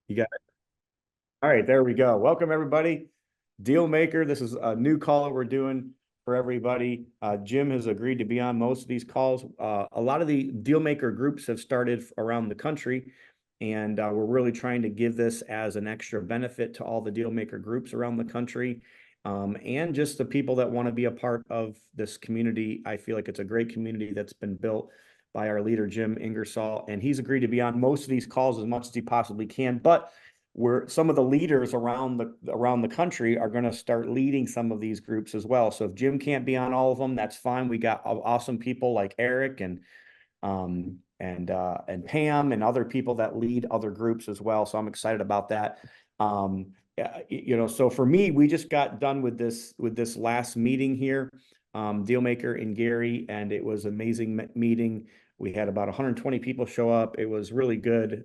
You got it. All right, there we go. Welcome everybody. Deal Maker. This is a new call that we're doing for everybody. Jim has agreed to be on most of these calls. A lot of the Deal Maker groups have started around the country, and we're really trying to give this as an extra benefit to all the Deal Maker groups around the country, and just the people that want to be a part of this community. I feel like it's a great community that's been built by our leader, Jim Ingersoll, and he's agreed to be on most of these calls as much as he possibly can. But where some of the leaders around the country are going to start leading some of these groups as well. So if Jim can't be on all of them, that's fine. We got awesome people like Eric and Pam and other people that lead other groups as well. So I'm excited about that. So for me, we just got done with this last meeting here, Dealmaker in Gary, and it was an amazing meeting. We had about 120 people show up. It was really good.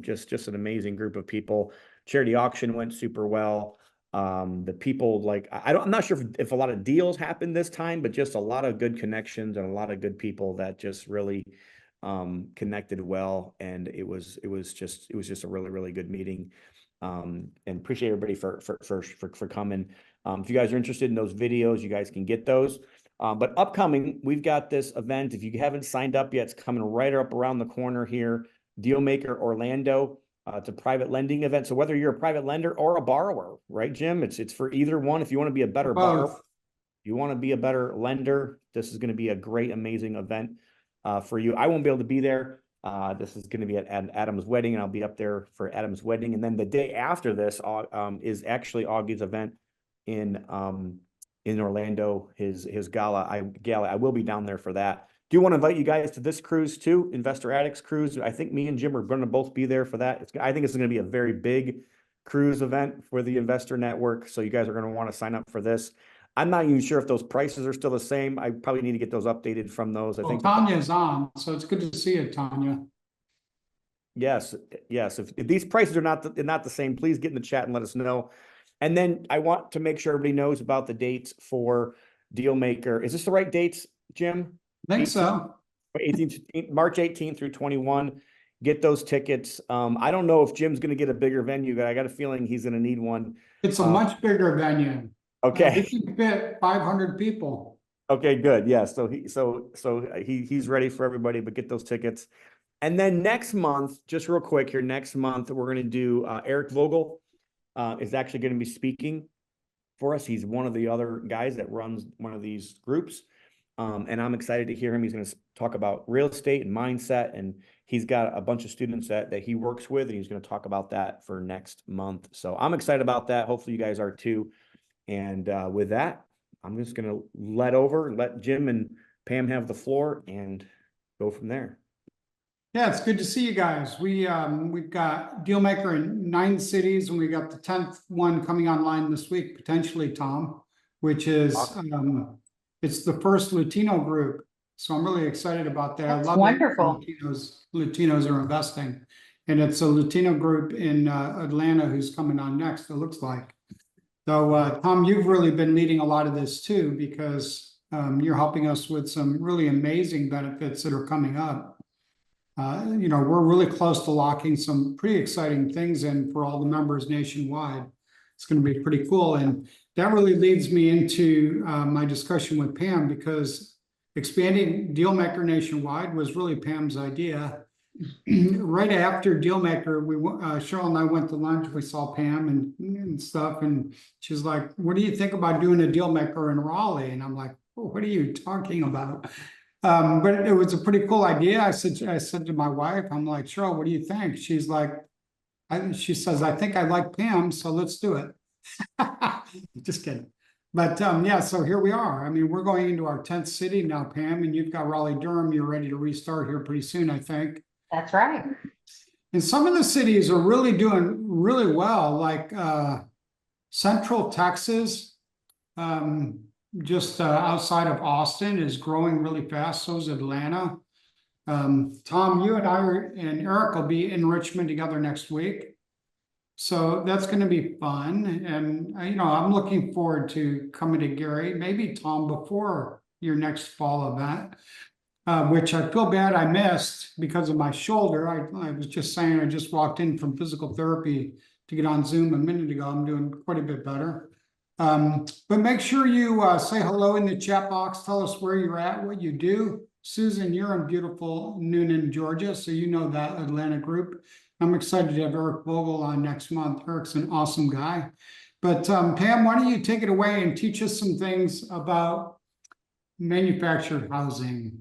Just an amazing group of people. Charity auction went super well. The people I'm not sure if a lot of deals happened this time, but just a lot of good connections and a lot of good people that just really connected well. And it was just a really, really good meeting. And appreciate everybody for coming. If you guys are interested in those videos, you guys can get those. But upcoming, we've got this event. If you haven't signed up yet, it's coming right up around the corner here. Dealmaker Orlando. It's a private lending event. So whether you're a private lender or a borrower, right, Jim? It's for either one. If you want to be a better borrower, you want to be a better lender, this is going to be a great, amazing event for you. I won't be able to be there. This is going to be at Adam's wedding, and I'll be up there for Adam's wedding. And then the day after this is actually Augie's event in Orlando, his gala. I will be down there for that. Do want to invite you guys to this cruise too, Investor Addicts cruise. I think me and Jim are going to both be there for that. I think it's going to be a very big cruise event for the Investor Network. So you guys are going to want to sign up for this. I'm not even sure if those prices are still the same. I probably need to get those updated from those. I think Tanya's on, so it's good to see you, Tanya. Yes. If these prices are not the same, please get in the chat and let us know. And then I want to make sure everybody knows about the dates for Dealmaker. Is this the right dates, Jim? I think so. 18th, March 18th through 21. Get those tickets. I don't know if Jim's going to get a bigger venue, but I got a feeling he's going to need one. It's a much bigger venue. Okay. We can fit 500 people. Okay, good. Yeah. So he's ready for everybody, but get those tickets. And then next month, just real quick here, next month, we're going to do Eric Vogel is actually going to be speaking for us. He's one of the other guys that runs one of these groups. And I'm excited to hear him. He's going to talk about real estate and mindset. And he's got a bunch of students that he works with, and he's going to talk about that for next month. So I'm excited about that. Hopefully you guys are too. And with that, I'm just going to let Jim and Pam have the floor and go from there. Yeah, it's good to see you guys. We've got Dealmaker in 9 cities, and we got the 10th one coming online this week, potentially, Tom, which is awesome. It's the first Latino group. So I'm really excited about that. That's I love wonderful. Latinos are investing. And it's a Latino group in Atlanta who's coming on next, it looks like. So Tom, you've really been leading a lot of this too, because you're helping us with some really amazing benefits that are coming up. We're really close to locking some pretty exciting things in for all the members nationwide. It's going to be pretty cool. And that really leads me into my discussion with Pam, because expanding Dealmaker nationwide was really Pam's idea. Right after Dealmaker, Cheryl and I went to lunch. We saw Pam and stuff, and she's like, "What do you think about doing a Dealmaker in Raleigh?" And I'm like, "Oh, what are you talking about?" But it was a pretty cool idea. I said to my wife, I'm like, "Cheryl, what do you think?" She's like, she says, "I think I like Pam, so let's do it." Just kidding. But yeah, so here we are. I mean, we're going into our 10th city now, Pam, and you've got Raleigh-Durham. You're ready to restart here pretty soon, I think. That's right. And some of the cities are really doing really well, like Central Texas, just outside of Austin, is growing really fast. So is Atlanta. Tom, you and I and Eric will be in Richmond together next week. So that's going to be fun. And, I'm looking forward to coming to Gary, maybe Tom, before your next fall event. which I feel bad I missed because of my shoulder. I was just saying, I just walked in from physical therapy to get on Zoom a minute ago. I'm doing quite a bit better. But make sure you say hello in the chat box. Tell us where you're at, what you do. Susan, you're in beautiful Noonan, Georgia, so you know that Atlanta group. I'm excited to have Eric Vogel on next month. Eric's an awesome guy. But Pam, why don't you take it away and teach us some things about manufactured housing?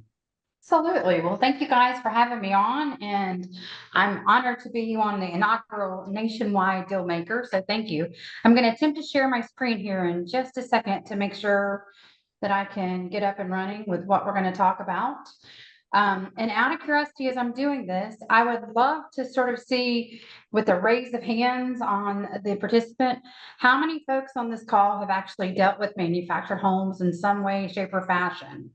Absolutely. Well, thank you guys for having me on, and I'm honored to be on the inaugural nationwide deal maker. So thank you. I'm going to attempt to share my screen here in just a second to make sure that I can get up and running with what we're going to talk about. And out of curiosity, as I'm doing this, I would love to sort of see with a raise of hands on the participant, how many folks on this call have actually dealt with manufactured homes in some way, shape, or fashion.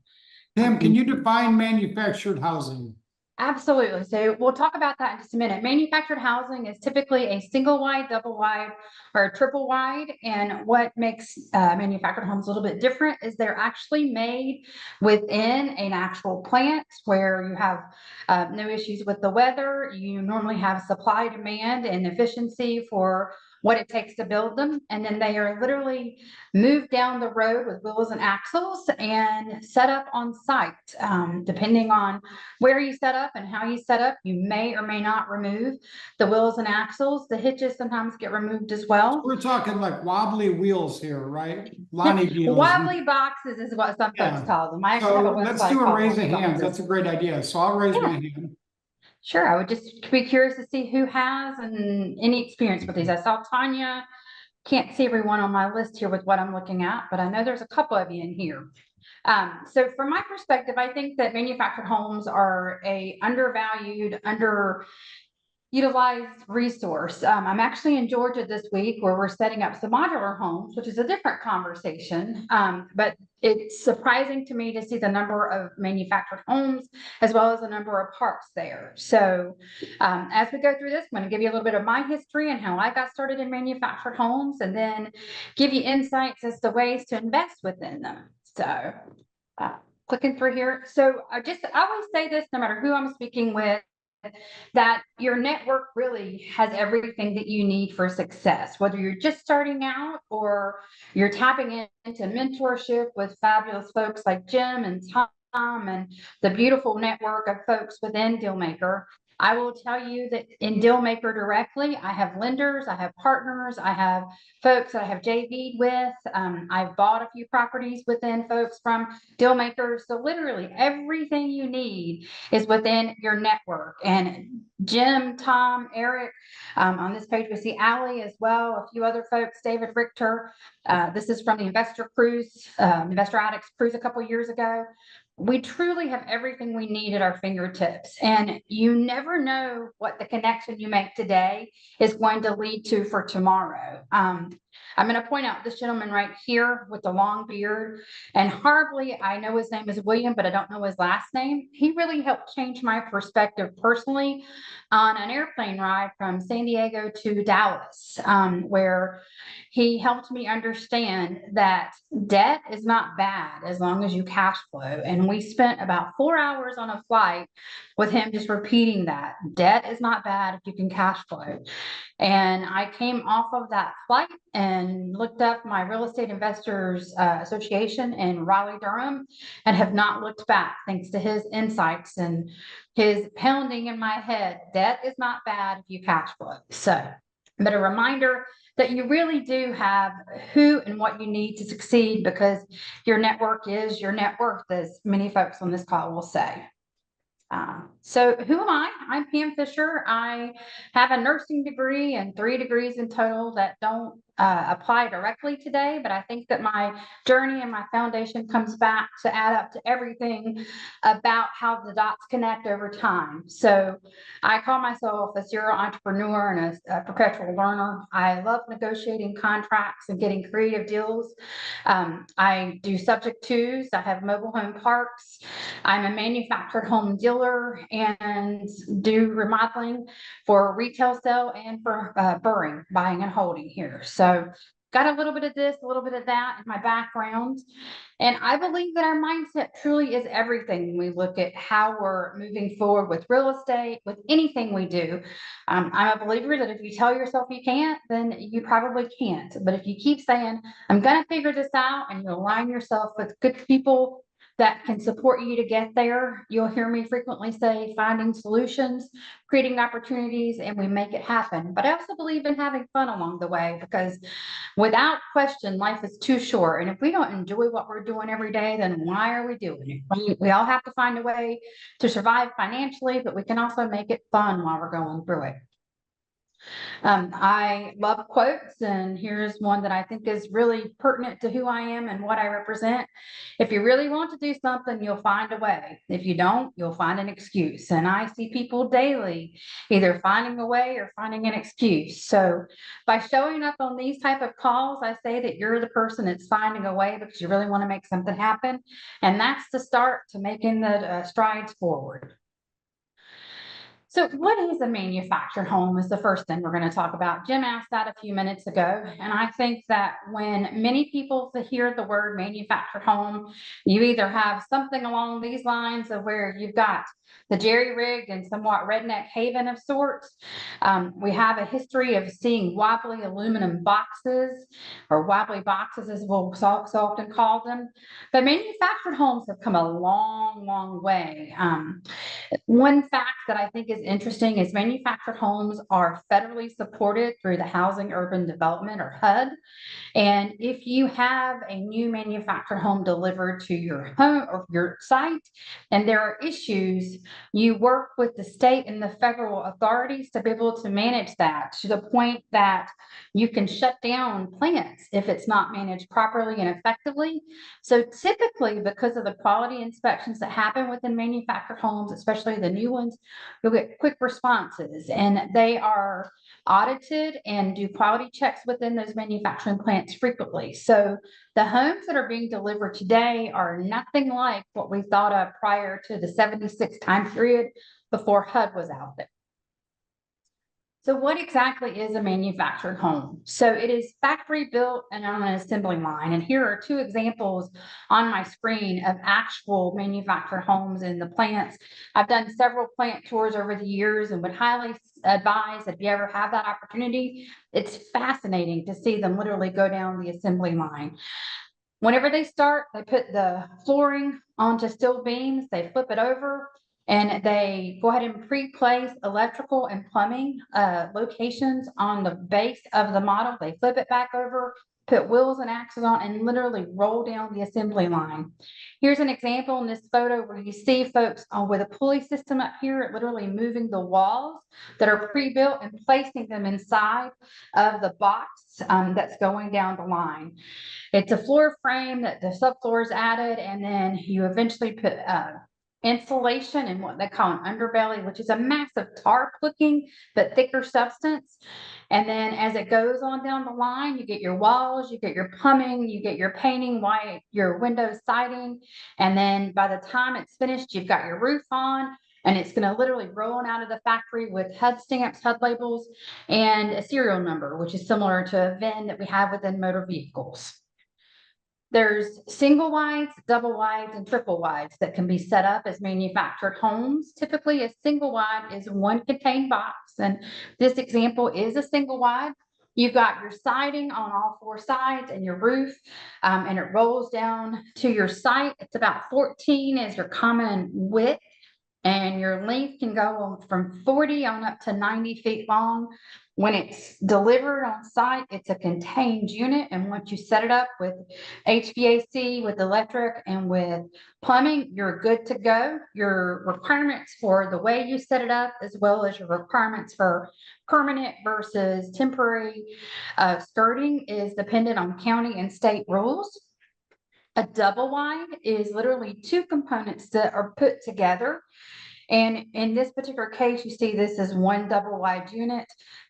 Pam, can you define manufactured housing? Absolutely. So we'll talk about that in just a minute. Manufactured housing is typically a single wide, double wide, or a triple wide. And what makes manufactured homes a little bit different is they're actually made within an actual plant where you have no issues with the weather. You normally have supply, demand, and efficiency for what it takes to build them. And then they are literally moved down the road with wheels and axles and set up on site. Depending on where you set up and how you set up, you may or may not remove the wheels and axles. The hitches sometimes get removed as well. We're talking like wobbly wheels here, right? Lonnie wheels. Wobbly boxes is what some folks call them. I actually have a website. Let's do a raise of hands. That's a great idea. So I'll raise my hand. Sure. I would just be curious to see who has and any experience with these. I saw Tanya. Can't see everyone on my list here with what I'm looking at, but I know there's a couple of you in here. So from my perspective, I think that manufactured homes are a undervalued, underutilized resource. I'm actually in Georgia this week where we're setting up some modular homes, which is a different conversation. But it's surprising to me to see the number of manufactured homes as well as the number of parks there. So as we go through this, I'm going to give you a little bit of my history and how I got started in manufactured homes, and then give you insights as to ways to invest within them. So clicking through here. So I always say this, no matter who I'm speaking with, that your network really has everything that you need for success, whether you're just starting out or you're tapping into mentorship with fabulous folks like Jim and Tom and the beautiful network of folks within Dealmaker. I will tell you that in Dealmaker directly, I have lenders, I have partners, I have folks that I have JV'd with. I've bought a few properties within folks from Dealmaker. So literally everything you need is within your network. And Jim, Tom, Eric, on this page, we see Allie as well, a few other folks, David Richter. This is from the Investor Addicts Cruise a couple years ago. We truly have everything we need at our fingertips, and you never know what the connection you make today is going to lead to for tomorrow. I'm going to point out this gentleman right here with the long beard, and hardly I know his name is William, but I don't know his last name. He really helped change my perspective personally on an airplane ride from San Diego to Dallas, where he helped me understand that debt is not bad as long as you cash flow. And we spent about 4 hours on a flight with him just repeating that debt is not bad if you can cash flow. And I came off of that flight and looked up my Real Estate Investors Association in Raleigh, Durham, and have not looked back thanks to his insights and his pounding in my head. Debt is not bad if you cash flow. So, but a reminder that you really do have who and what you need to succeed, because your network is your net worth, as many folks on this call will say. So who am I? I'm Pam Fisher. I have a nursing degree and 3 degrees in total that don't apply directly today, but I think that my journey and my foundation comes back to add up to everything about how the dots connect over time. So I call myself a serial entrepreneur and a perpetual learner. I love negotiating contracts and getting creative deals. I do subject twos. I have mobile home parks. I'm a manufactured home dealer and do remodeling for retail sale and for burring, buying and holding here. So got a little bit of this, a little bit of that in my background. And I believe that our mindset truly is everything when we look at how we're moving forward with real estate, with anything we do. I'm a believer that if you tell yourself you can't, then you probably can't. But if you keep saying, I'm going to figure this out, and you align yourself with good people that can support you to get there, you'll hear me frequently say finding solutions, creating opportunities, and we make it happen. But I also believe in having fun along the way, because without question, life is too short. And if we don't enjoy what we're doing every day, then why are we doing it? We all have to find a way to survive financially, but we can also make it fun while we're going through it. I love quotes, and here's one that I think is really pertinent to who I am and what I represent. If you really want to do something, you'll find a way. If you don't, you'll find an excuse. And I see people daily either finding a way or finding an excuse. So by showing up on these type of calls, I say that you're the person that's finding a way because you really want to make something happen. And that's the start to making the strides forward. So what is a manufactured home is the first thing we're going to talk about. Jim asked that a few minutes ago. And I think that when many people hear the word manufactured home, you either have something along these lines of where you've got the jerry-rigged and somewhat redneck haven of sorts. We have a history of seeing wobbly aluminum boxes, or wobbly boxes as we'll so often call them. But manufactured homes have come a long, long way. One fact that I think is interesting is manufactured homes are federally supported through the Housing Urban Development, or HUD. And if you have a new manufactured home delivered to your home or your site, and there are issues, you work with the state and the federal authorities to be able to manage that to the point that you can shut down plants if it's not managed properly and effectively. So typically, because of the quality inspections that happen within manufactured homes, especially the new ones, you'll get quick responses, and they are audited and do quality checks within those manufacturing plants frequently. So the homes that are being delivered today are nothing like what we thought of prior to the 76 time period before HUD was out there. So what exactly is a manufactured home? So it is factory built and on an assembly line. And here are two examples on my screen of actual manufactured homes in the plants. I've done several plant tours over the years and would highly advise that if you ever have that opportunity, it's fascinating to see them literally go down the assembly line. Whenever they start, they put the flooring onto steel beams, they flip it over, and they go ahead and pre-place electrical and plumbing locations on the base of the model. They flip it back over, put wheels and axles on, and literally roll down the assembly line. Here's an example in this photo where you see folks with a pulley system up here, literally moving the walls that are pre-built and placing them inside of the box that's going down the line. It's a floor frame that the subfloor is added, and then you eventually put insulation and what they call an underbelly, which is a massive tarp looking but thicker substance. And then as it goes on down the line, you get your walls, you get your plumbing, you get your painting, white, your windows siding. And then by the time it's finished, you've got your roof on, and it's going to literally roll on out of the factory with HUD stamps, HUD labels, and a serial number, which is similar to a VIN that we have within motor vehicles. There's single wides, double wides, and triple wides that can be set up as manufactured homes. Typically, a single wide is one contained box, and this example is a single wide. You've got your siding on all four sides and your roof, and it rolls down to your site. It's about 14 is your common width, and your length can go from 40 on up to 90 feet long. When it's delivered on site, it's a contained unit. And once you set it up with HVAC, with electric, and with plumbing, you're good to go. Your requirements for the way you set it up, as well as your requirements for permanent versus temporary skirting, is dependent on county and state rules. A double wide is literally two components that are put together. And in this particular case, you see this is one double wide unit.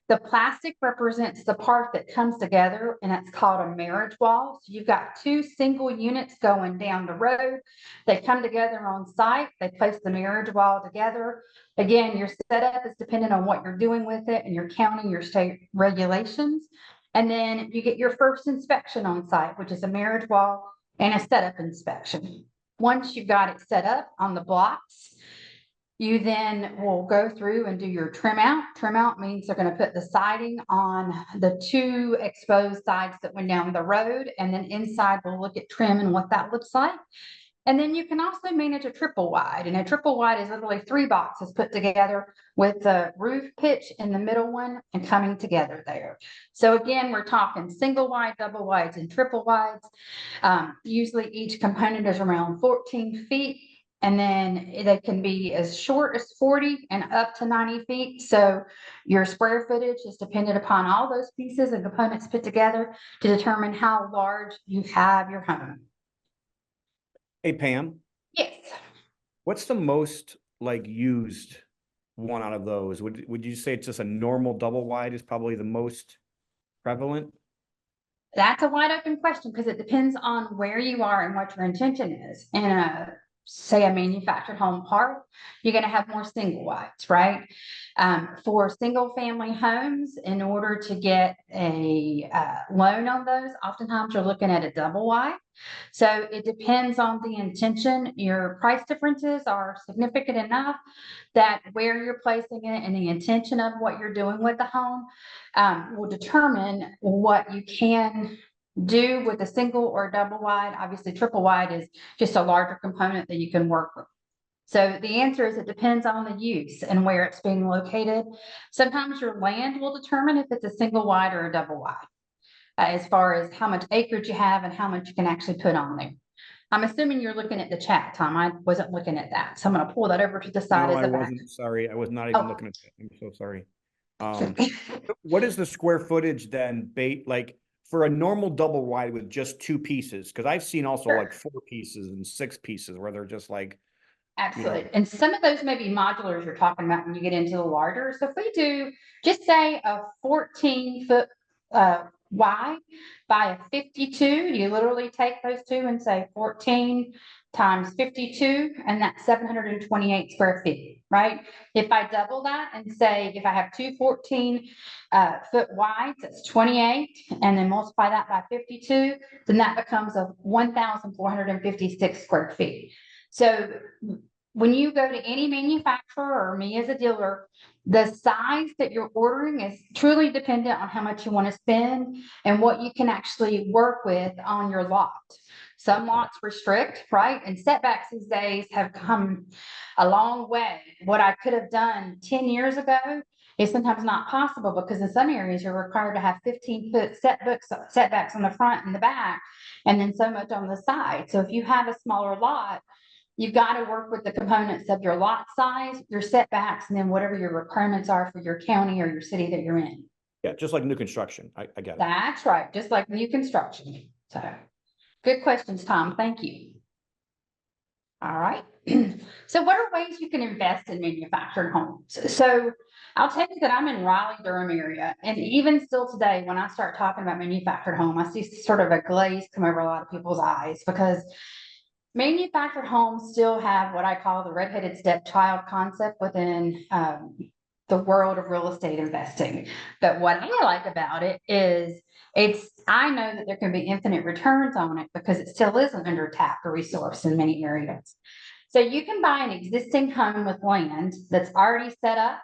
The plastic represents the part that comes together, and it's called a marriage wall. So you've got two single units going down the road. They come together on site. They place the marriage wall together. Again, your setup is dependent on what you're doing with it and your county, your state regulations. And then you get your first inspection on site, which is a marriage wall and a setup inspection. Once you've got it set up on the blocks, you then will go through and do your trim out. Trim out means they're going to put the siding on the 2 exposed sides that went down the road. And then inside we'll look at trim and what that looks like. And then you can also manage a triple wide. And a triple wide is literally 3 boxes put together with the roof pitch in the middle one and coming together there. So again, we're talking single wide, double wides, and triple wides. Usually each component is around 14 feet. And then they can be as short as 40 and up to 90 feet. So your square footage is dependent upon all those pieces and components put together to determine how large you have your home. Hey, Pam, Yes. what's the most like used one out of those? Would you say it's just a normal double wide is probably the most prevalent? That's a wide open question because it depends on where you are and what your intention is. In say a manufactured home park, you're going to have more single wides, right? For single family homes, in order to get a loan on those, oftentimes you're looking at a double wide. So it depends on the intention. Your price differences are significant enough that where you're placing it and the intention of what you're doing with the home will determine what you can do with a single or double wide. Obviously, triple wide is just a larger component that you can work with. So the answer is it depends on the use and where it's being located. Sometimes your land will determine if it's a single wide or a double wide, as far as how much acreage you have and how much you can actually put on there. I'm assuming you're looking at the chat, Tom. I wasn't looking at that. So I'm going to pull that over to the side. No, as I a back. wasn't. Sorry, I was not even Oh. looking at that. I'm so sorry. What is the square footage then, like for a normal double wide with just 2 pieces? Because I've seen also Sure. like 4 pieces and 6 pieces where they're just like, Absolutely. you know. And some of those may be modulars you're talking about when you get into the larger. So if we do just say a 14-foot wide by a 52, you literally take those 2 and say 14 times 52, and that's 728 square feet, right? If I double that and say, if I have 2 14-foot wides, that's 28, and then multiply that by 52, then that becomes a 1,456 square feet. So when you go to any manufacturer or me as a dealer, the size that you're ordering is truly dependent on how much you want to spend and what you can actually work with on your lot. Some lots restrict, right? And setbacks these days have come a long way. What I could have done 10 years ago is sometimes not possible because in some areas you're required to have 15-foot setbacks on the front and the back, and then so much on the side. So if you have a smaller lot, you've got to work with the components of your lot size, your setbacks, and then whatever your requirements are for your county or your city that you're in. Yeah, just like new construction. I get it. That's right. Just like new construction. So good questions, Tom. Thank you. All right. So what are ways you can invest in manufactured homes? So I'll tell you that I'm in Raleigh-Durham area. And even still today, when I start talking about manufactured home, I see sort of a glaze come over a lot of people's eyes because manufactured homes still have what I call the redheaded stepchild concept within the world of real estate investing. But what I like about it is I know that there can be infinite returns on it because it still is an under-tapped resource in many areas. So you can buy an existing home with land that's already set up.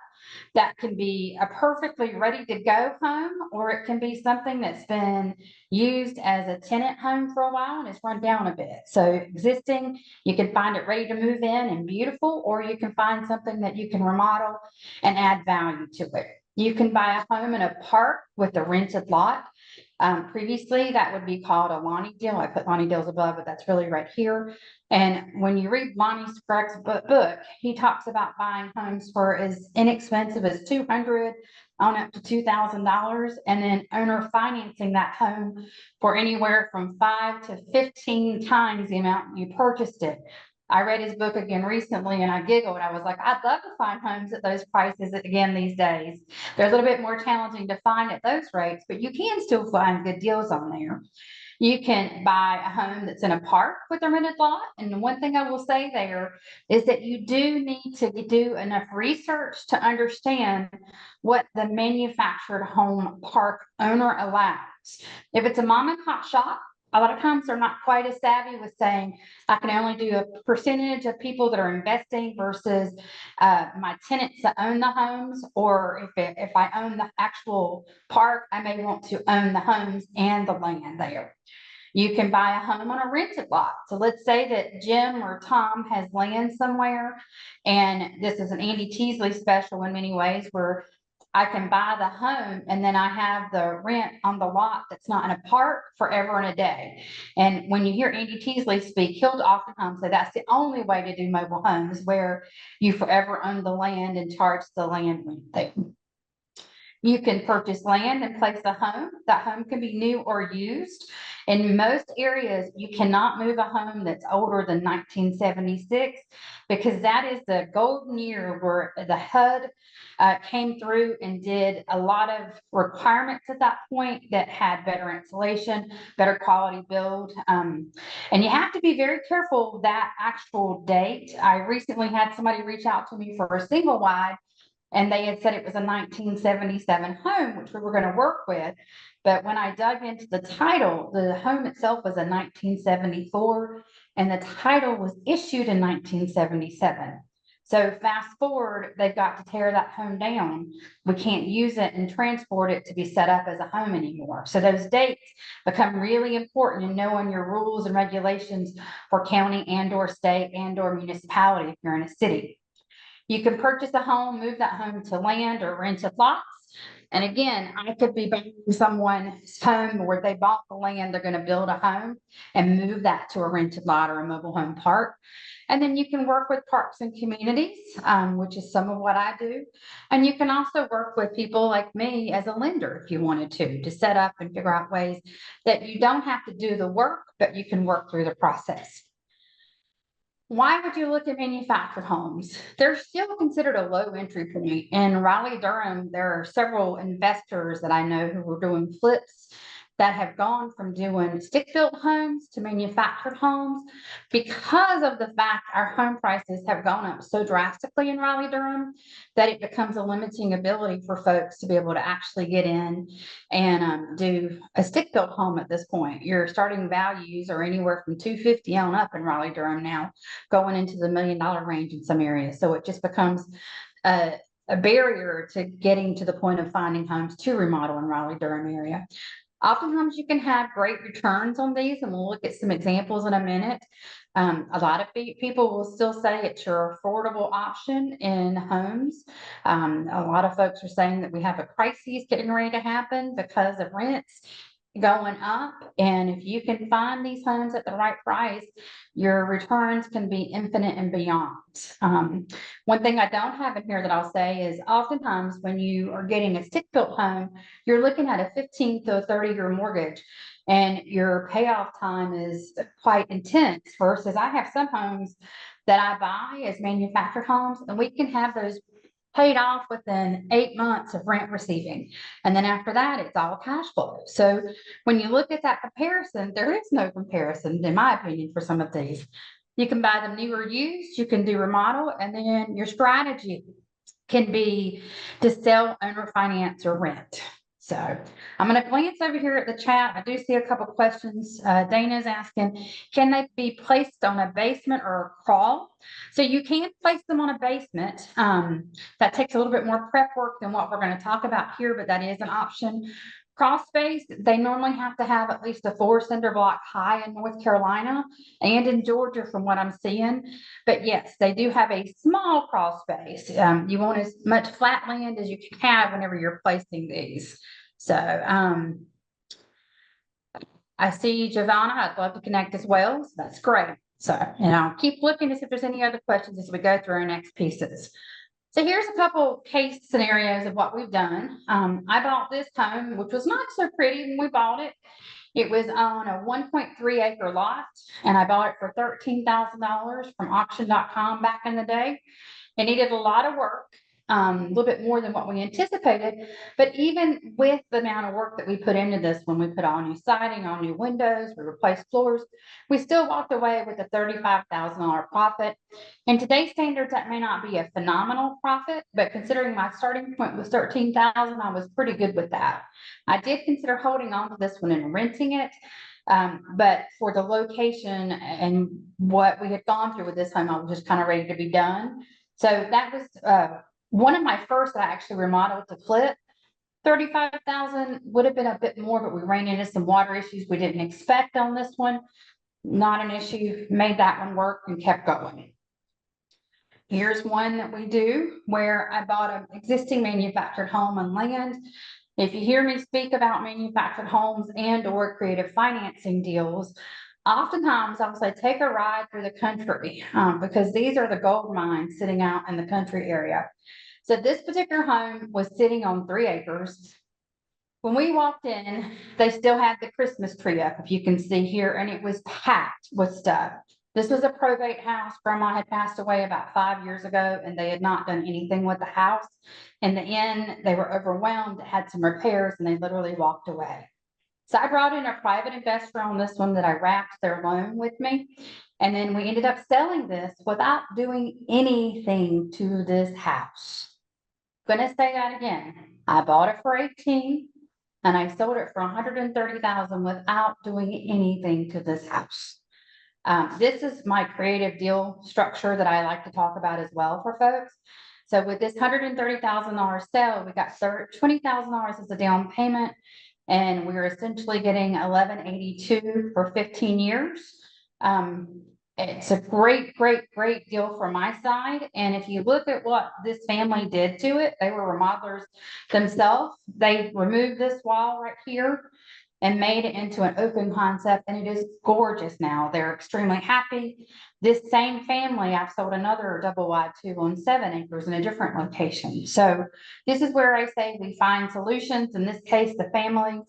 That can be a perfectly ready to go home, or it can be something that's been used as a tenant home for a while and it's run down a bit. So existing, you can find it ready to move in and beautiful, or you can find something that you can remodel and add value to it. You can buy a home in a park with a rented lot. Previously, that would be called a Lonnie deal. I put Lonnie deals above, but that's really right here. And when you read Lonnie Sprague's book, he talks about buying homes for as inexpensive as $200 on up to $2,000, and then owner financing that home for anywhere from 5 to 15 times the amount you purchased it. I read his book again recently and I giggled. I was like, I'd love to find homes at those prices again these days. They're a little bit more challenging to find at those rates, but you can still find good deals on there. You can buy a home that's in a park with a rented lot. And one thing I will say there is that you do need to do enough research to understand what the manufactured home park owner allows. If it's a mom and pop shop, a lot of times they're not quite as savvy with saying, I can only do a percentage of people that are investing versus my tenants that own the homes, or if I own the actual park, I may want to own the homes and the land there. You can buy a home on a rented lot. So let's say that Jim or Tom has land somewhere, and this is an Andy Teasley special in many ways, where I can buy the home and then I have the rent on the lot that's not in a park forever and a day. And when you hear Andy Teasley speak, he'll oftentimes say that's the only way to do mobile homes, where you forever own the land and charge the land rent there. You can purchase land and place a home. That home can be new or used. In most areas, you cannot move a home that's older than 1976, because that is the golden year where the HUD came through and did a lot of requirements at that point that had better insulation, better quality build. And you have to be very careful of that actual date. I recently had somebody reach out to me for a single wide, and they had said it was a 1977 home, which we were going to work with. But when I dug into the title, the home itself was a 1974, and the title was issued in 1977. So fast forward, they've got to tear that home down. We can't use it and transport it to be set up as a home anymore. So those dates become really important in knowing your rules and regulations for county and or state and or municipality if you're in a city. You can purchase a home, move that home to land or rented lots. And again, I could be buying someone's home where they bought the land, they're going to build a home and move that to a rented lot or a mobile home park. And then you can work with parks and communities, which is some of what I do. And you can also work with people like me as a lender if you wanted to set up and figure out ways that you don't have to do the work, but you can work through the process. Why would you look at manufactured homes? They're still considered a low entry point. In Raleigh-Durham, there are several investors that I know who are doing flips that have gone from doing stick-built homes to manufactured homes because of the fact our home prices have gone up so drastically in Raleigh-Durham that it becomes a limiting ability for folks to be able to actually get in and do a stick-built home at this point. Your starting values are anywhere from $250,000 on up in Raleigh-Durham now, going into the $1 million range in some areas. So it just becomes a barrier to getting to the point of finding homes to remodel in Raleigh-Durham area. Oftentimes you can have great returns on these, and we'll look at some examples in a minute. A lot of people will still say it's your affordable option in homes. A lot of folks are saying that we have a crisis getting ready to happen because of rents going up. And if you can find these homes at the right price, your returns can be infinite and beyond. One thing I don't have in here that I'll say is oftentimes when you are getting a stick-built home, you're looking at a 15 to a 30-year mortgage, and your payoff time is quite intense versus I have some homes that I buy as manufactured homes, and we can have those paid off within 8 months of rent receiving. And then after that, it's all cash flow. So when you look at that comparison, there is no comparison, in my opinion, for some of these. You can buy them new or used, you can do remodel, and then your strategy can be to sell, own, or finance, or rent. So I'm going to glance over here at the chat. I do see a couple questions. Dana's asking, can they be placed on a basement or a crawl? So you can place them on a basement. That takes a little bit more prep work than what we're going to talk about here, but that is an option. Crawl space, they normally have to have at least a 4 cinder block high in North Carolina and in Georgia from what I'm seeing. But yes, they do have a small crawl space. You want as much flat land as you can have whenever you're placing these. So I see Giovanna, I'd love to connect as well. So that's great. So, and I'll keep looking to see if there's any other questions as we go through our next pieces. So here's a couple case scenarios of what we've done. I bought this home, which was not so pretty when we bought it. It was on a 1.3 acre lot, and I bought it for $13,000 from auction.com back in the day. It needed a lot of work, a little bit more than what we anticipated. But even with the amount of work that we put into this, when we put all new siding, all new windows, we replaced floors, we still walked away with a $35,000 profit. In today's standards, that may not be a phenomenal profit, but considering my starting point was $13,000, I was pretty good with that. I did consider holding on to this one and renting it. But for the location and what we had gone through with this home, I was just kind of ready to be done. So that was one of my first that I actually remodeled to flip. 35,000 would have been a bit more, but we ran into some water issues we didn't expect on this one. Not an issue, made that one work and kept going. Here's one that we do where I bought an existing manufactured home and land. If you hear me speak about manufactured homes and or creative financing deals, oftentimes I'll say take a ride through the country because these are the gold mines sitting out in the country area. So this particular home was sitting on 3 acres. When we walked in, they still had the Christmas tree up, if you can see here, and it was packed with stuff. This was a probate house. Grandma had passed away about 5 years ago, and they had not done anything with the house. In the end, they were overwhelmed, had some repairs, and they literally walked away. So I brought in a private investor on this one that I wrapped their loan with me. And then we ended up selling this without doing anything to this house. Gonna say that again. I bought it for 18 and I sold it for 130,000 without doing anything to this house. This is my creative deal structure that I like to talk about as well for folks. So with this $130,000 sale, we got $20,000 as a down payment, and we're essentially getting $1,182 for 15 years. It's a great deal for my side. And if you look at what this family did to it, they were remodelers themselves. They removed this wall right here and made it into an open concept, and it is gorgeous now. They're extremely happy. This same family, I've sold another double wide too on 7 acres in a different location. So this is where I say we find solutions. In this case, the family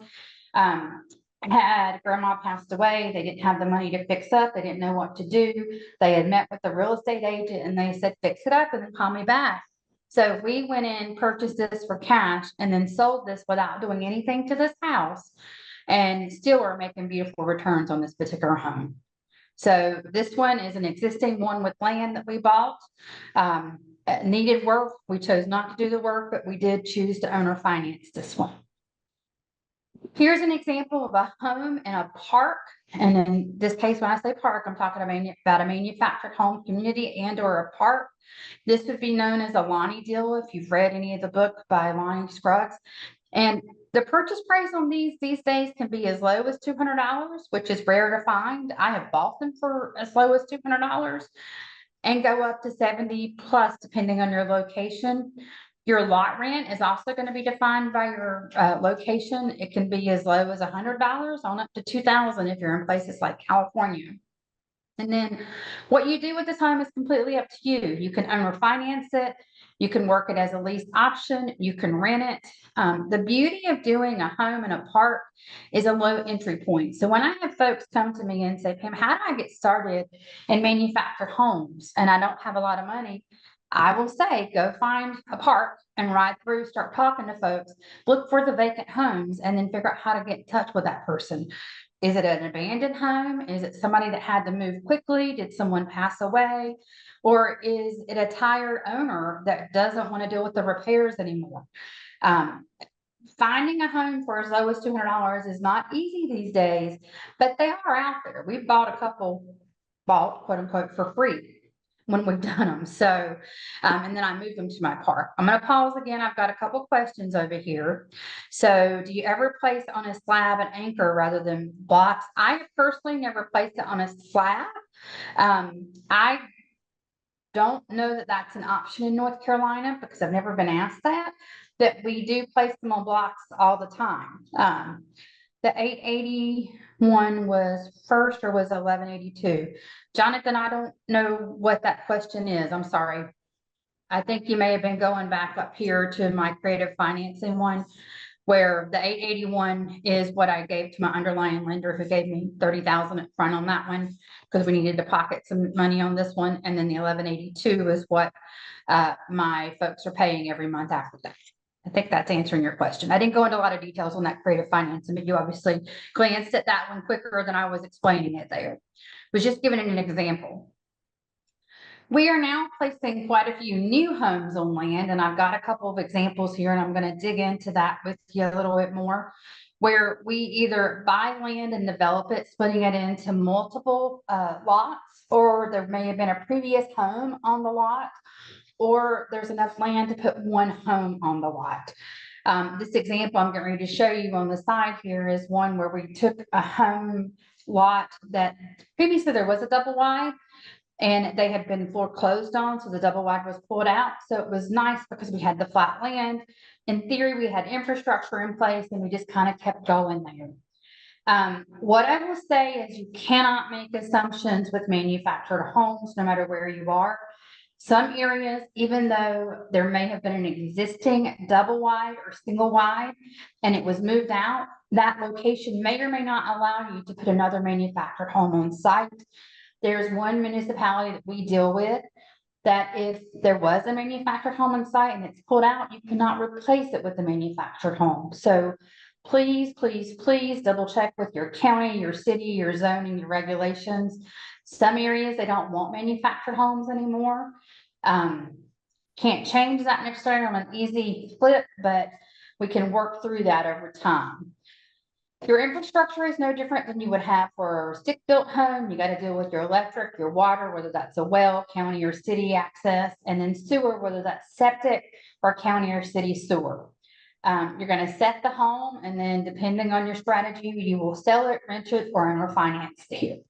had grandma passed away. They didn't have the money to fix up. They didn't know what to do. They had met with the real estate agent and they said, fix it up and then call me back. So we went in, purchased this for cash, and then sold this without doing anything to this house, and still are making beautiful returns on this particular home. So this one is an existing one with land that we bought. Needed work. We chose not to do the work, but we did choose to owner finance this one. Here's an example of a home in a park. And in this case, when I say park, I'm talking about a manufactured home community and or a park. This would be known as a Lonnie deal if you've read any of the book by Lonnie Scruggs. And the purchase price on these days can be as low as $200, which is rare to find. I have bought them for as low as $200 and go up to 70 plus, depending on your location. Your lot rent is also going to be defined by your location. It can be as low as $100 on up to $2,000 if you're in places like California. And then what you do with this home is completely up to you. You can own or finance it. You can work it as a lease option. You can rent it. The beauty of doing a home in a park is a low entry point. So when I have folks come to me and say, Pam, how do I get started in manufactured homes? And I don't have a lot of money. I will say, go find a park and ride through, start talking to folks, look for the vacant homes, and then figure out how to get in touch with that person. Is it an abandoned home? Is it somebody that had to move quickly? Did someone pass away? Or is it a tired owner that doesn't want to deal with the repairs anymore? Finding a home for as low as $200 is not easy these days, but they are out there. We've bought a couple, quote unquote, for free when we've done them. So, and then I moved them to my park. I'm going to pause again. I've got a couple questions over here. So do you ever place on a slab an anchor rather than blocks? I personally never placed it on a slab. I don't know that that's an option in North Carolina because I've never been asked that we do place them on blocks all the time. The 881 was first or was 1182? Jonathan, I don't know what that question is. I'm sorry. I think you may have been going back up here to my creative financing one. where the 881 is what I gave to my underlying lender, who gave me 30,000 up front on that one, because we needed to pocket some money on this one. And then the 1182 is what my folks are paying every month after that. I think that's answering your question. I didn't go into a lot of details on that creative financing, but you obviously glanced at that one quicker than I was explaining it there. Was just giving an example. We are now placing quite a few new homes on land, and I've got a couple of examples here, and I'm going to dig into that with you a little bit more, where we either buy land and develop it, splitting it into multiple lots, or there may have been a previous home on the lot, or there's enough land to put one home on the lot. This example I'm getting ready to show you on the side here is one where we took a home lot that previously there was a double wide, and they had been foreclosed on, so the double wide was pulled out. So it was nice because we had the flat land. In theory, we had infrastructure in place, and we just kind of kept going there. What I will say is you cannot make assumptions with manufactured homes, no matter where you are. Some areas, even though there may have been an existing double wide or single wide and it was moved out, that location may or may not allow you to put another manufactured home on site. There's one municipality that we deal with that if there was a manufactured home on site and it's pulled out, you cannot replace it with a manufactured home. So please, please, please double check with your county, your city, your zoning, your regulations. Some areas, they don't want manufactured homes anymore. Can't change that necessarily on an easy flip, but we can work through that over time. Your infrastructure is no different than you would have for a stick-built home. You got to deal with your electric, your water, whether that's a well, county or city access, and then sewer, whether that's septic or county or city sewer. You're going to set the home, and then depending on your strategy, you will sell it, rent it, or refinance it.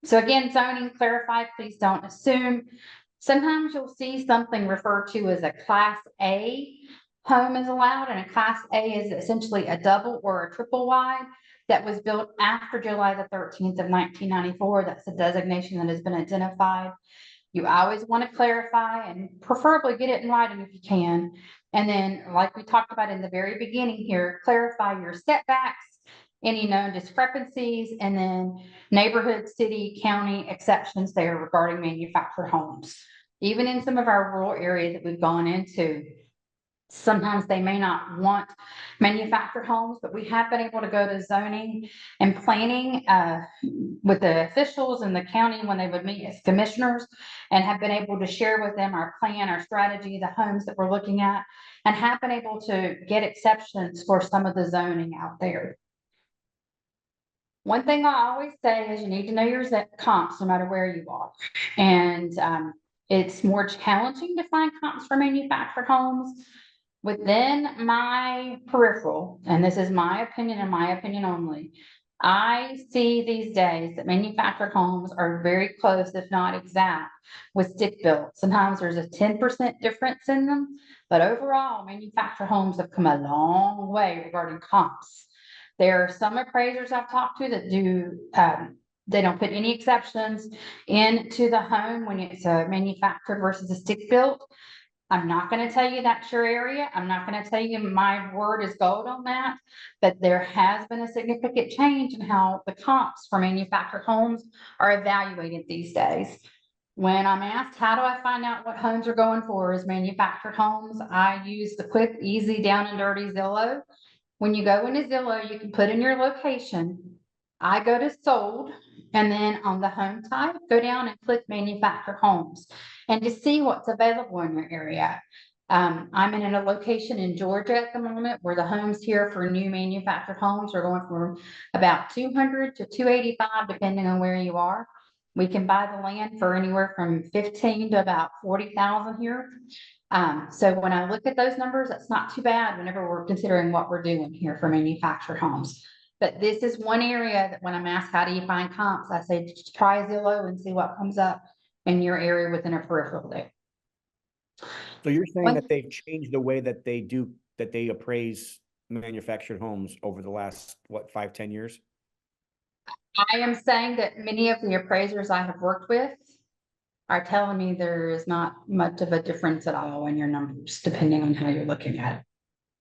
So again, zoning clarified, please don't assume. Sometimes you'll see something referred to as a Class A home is allowed, and a Class A is essentially a double or a triple wide that was built after July the 13th of 1994. That's the designation that has been identified. You always want to clarify and preferably get it in writing if you can. And then, like we talked about in the very beginning here, clarify your setbacks, any known discrepancies, and then neighborhood, city, county exceptions there regarding manufactured homes. Even in some of our rural areas that we've gone into, sometimes they may not want manufactured homes, but we have been able to go to zoning and planning with the officials in the county when they would meet as commissioners, and have been able to share with them our plan, our strategy, the homes that we're looking at, and have been able to get exceptions for some of the zoning out there. One thing I always say is you need to know your comps no matter where you are. And it's more challenging to find comps for manufactured homes. Within my peripheral, and this is my opinion and my opinion only, I see these days that manufactured homes are very close, if not exact, with stick built. Sometimes there's a 10% difference in them, but overall, manufactured homes have come a long way regarding comps. There are some appraisers I've talked to that do, they don't put any exceptions into the home when it's a manufactured versus a stick built. I'm not going to tell you that's your area. I'm not going to tell you my word is gold on that, but there has been a significant change in how the comps for manufactured homes are evaluated these days. When I'm asked, how do I find out what homes are going for as manufactured homes? I use the quick, easy, down and dirty Zillow. When you go into Zillow, you can put in your location. I go to sold, and then on the home type, go down and click manufactured homes and to see what's available in your area. I'm in a location in Georgia at the moment where the homes here for new manufactured homes are going from about 200 to 285, depending on where you are. We can buy the land for anywhere from 15 to about 40,000 here. So when I look at those numbers, that's not too bad whenever we're considering what we're doing here for manufactured homes. But this is one area that when I'm asked, how do you find comps? I say, try Zillow and see what comes up in your area within a peripheral there. So you're saying that they've changed the way that they appraise manufactured homes over the last, what, 5-10 years? I am saying that many of the appraisers I have worked with are telling me there is not much of a difference at all in your numbers, depending on how you're looking at it.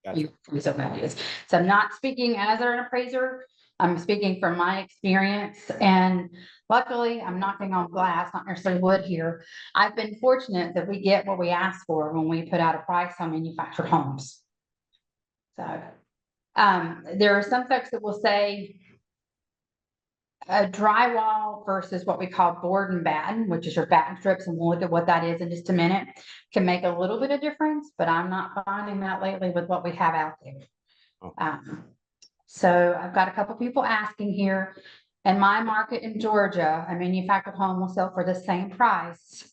Gotcha. So that is. So I'm not speaking as an appraiser. I'm speaking from my experience, and luckily I'm knocking on glass, not necessarily wood here. I've been fortunate that we get what we ask for when we put out a price on manufactured homes. So, there are some folks that will say a drywall versus what we call board and batten, which is your batten strips, and we'll look at what that is in just a minute, can make a little bit of difference, but I'm not finding that lately with what we have out there. Oh. So I've got a couple people asking here. In my market in Georgia, a manufactured home will sell for the same price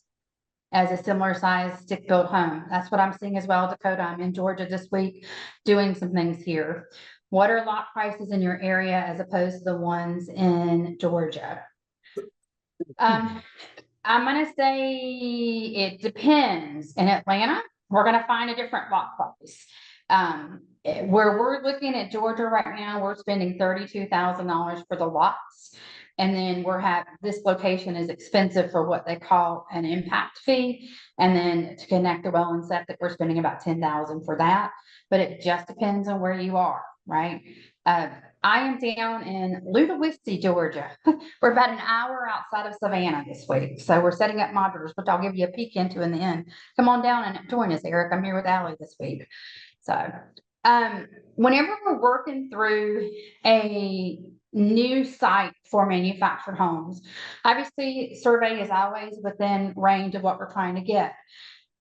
as a similar size stick-built home. That's what I'm seeing as well, Dakota. I'm in Georgia this week doing some things here. What are lot prices in your area as opposed to the ones in Georgia? I'm gonna say it depends. In Atlanta, we're gonna find a different lot price. Where we're looking at Georgia right now, we're spending $32,000 for the lots. And then this location is expensive for what they call an impact fee. And then to connect the well and septic, we're spending about $10,000 for that. But it just depends on where you are, right? I am down in Ludowici, Georgia. We're about an hour outside of Savannah this week. So we're setting up modulars, which I'll give you a peek into in the end. Come on down and join us, Eric. I'm here with Allie this week. So, whenever we're working through a new site for manufactured homes, obviously survey is always within range of what we're trying to get.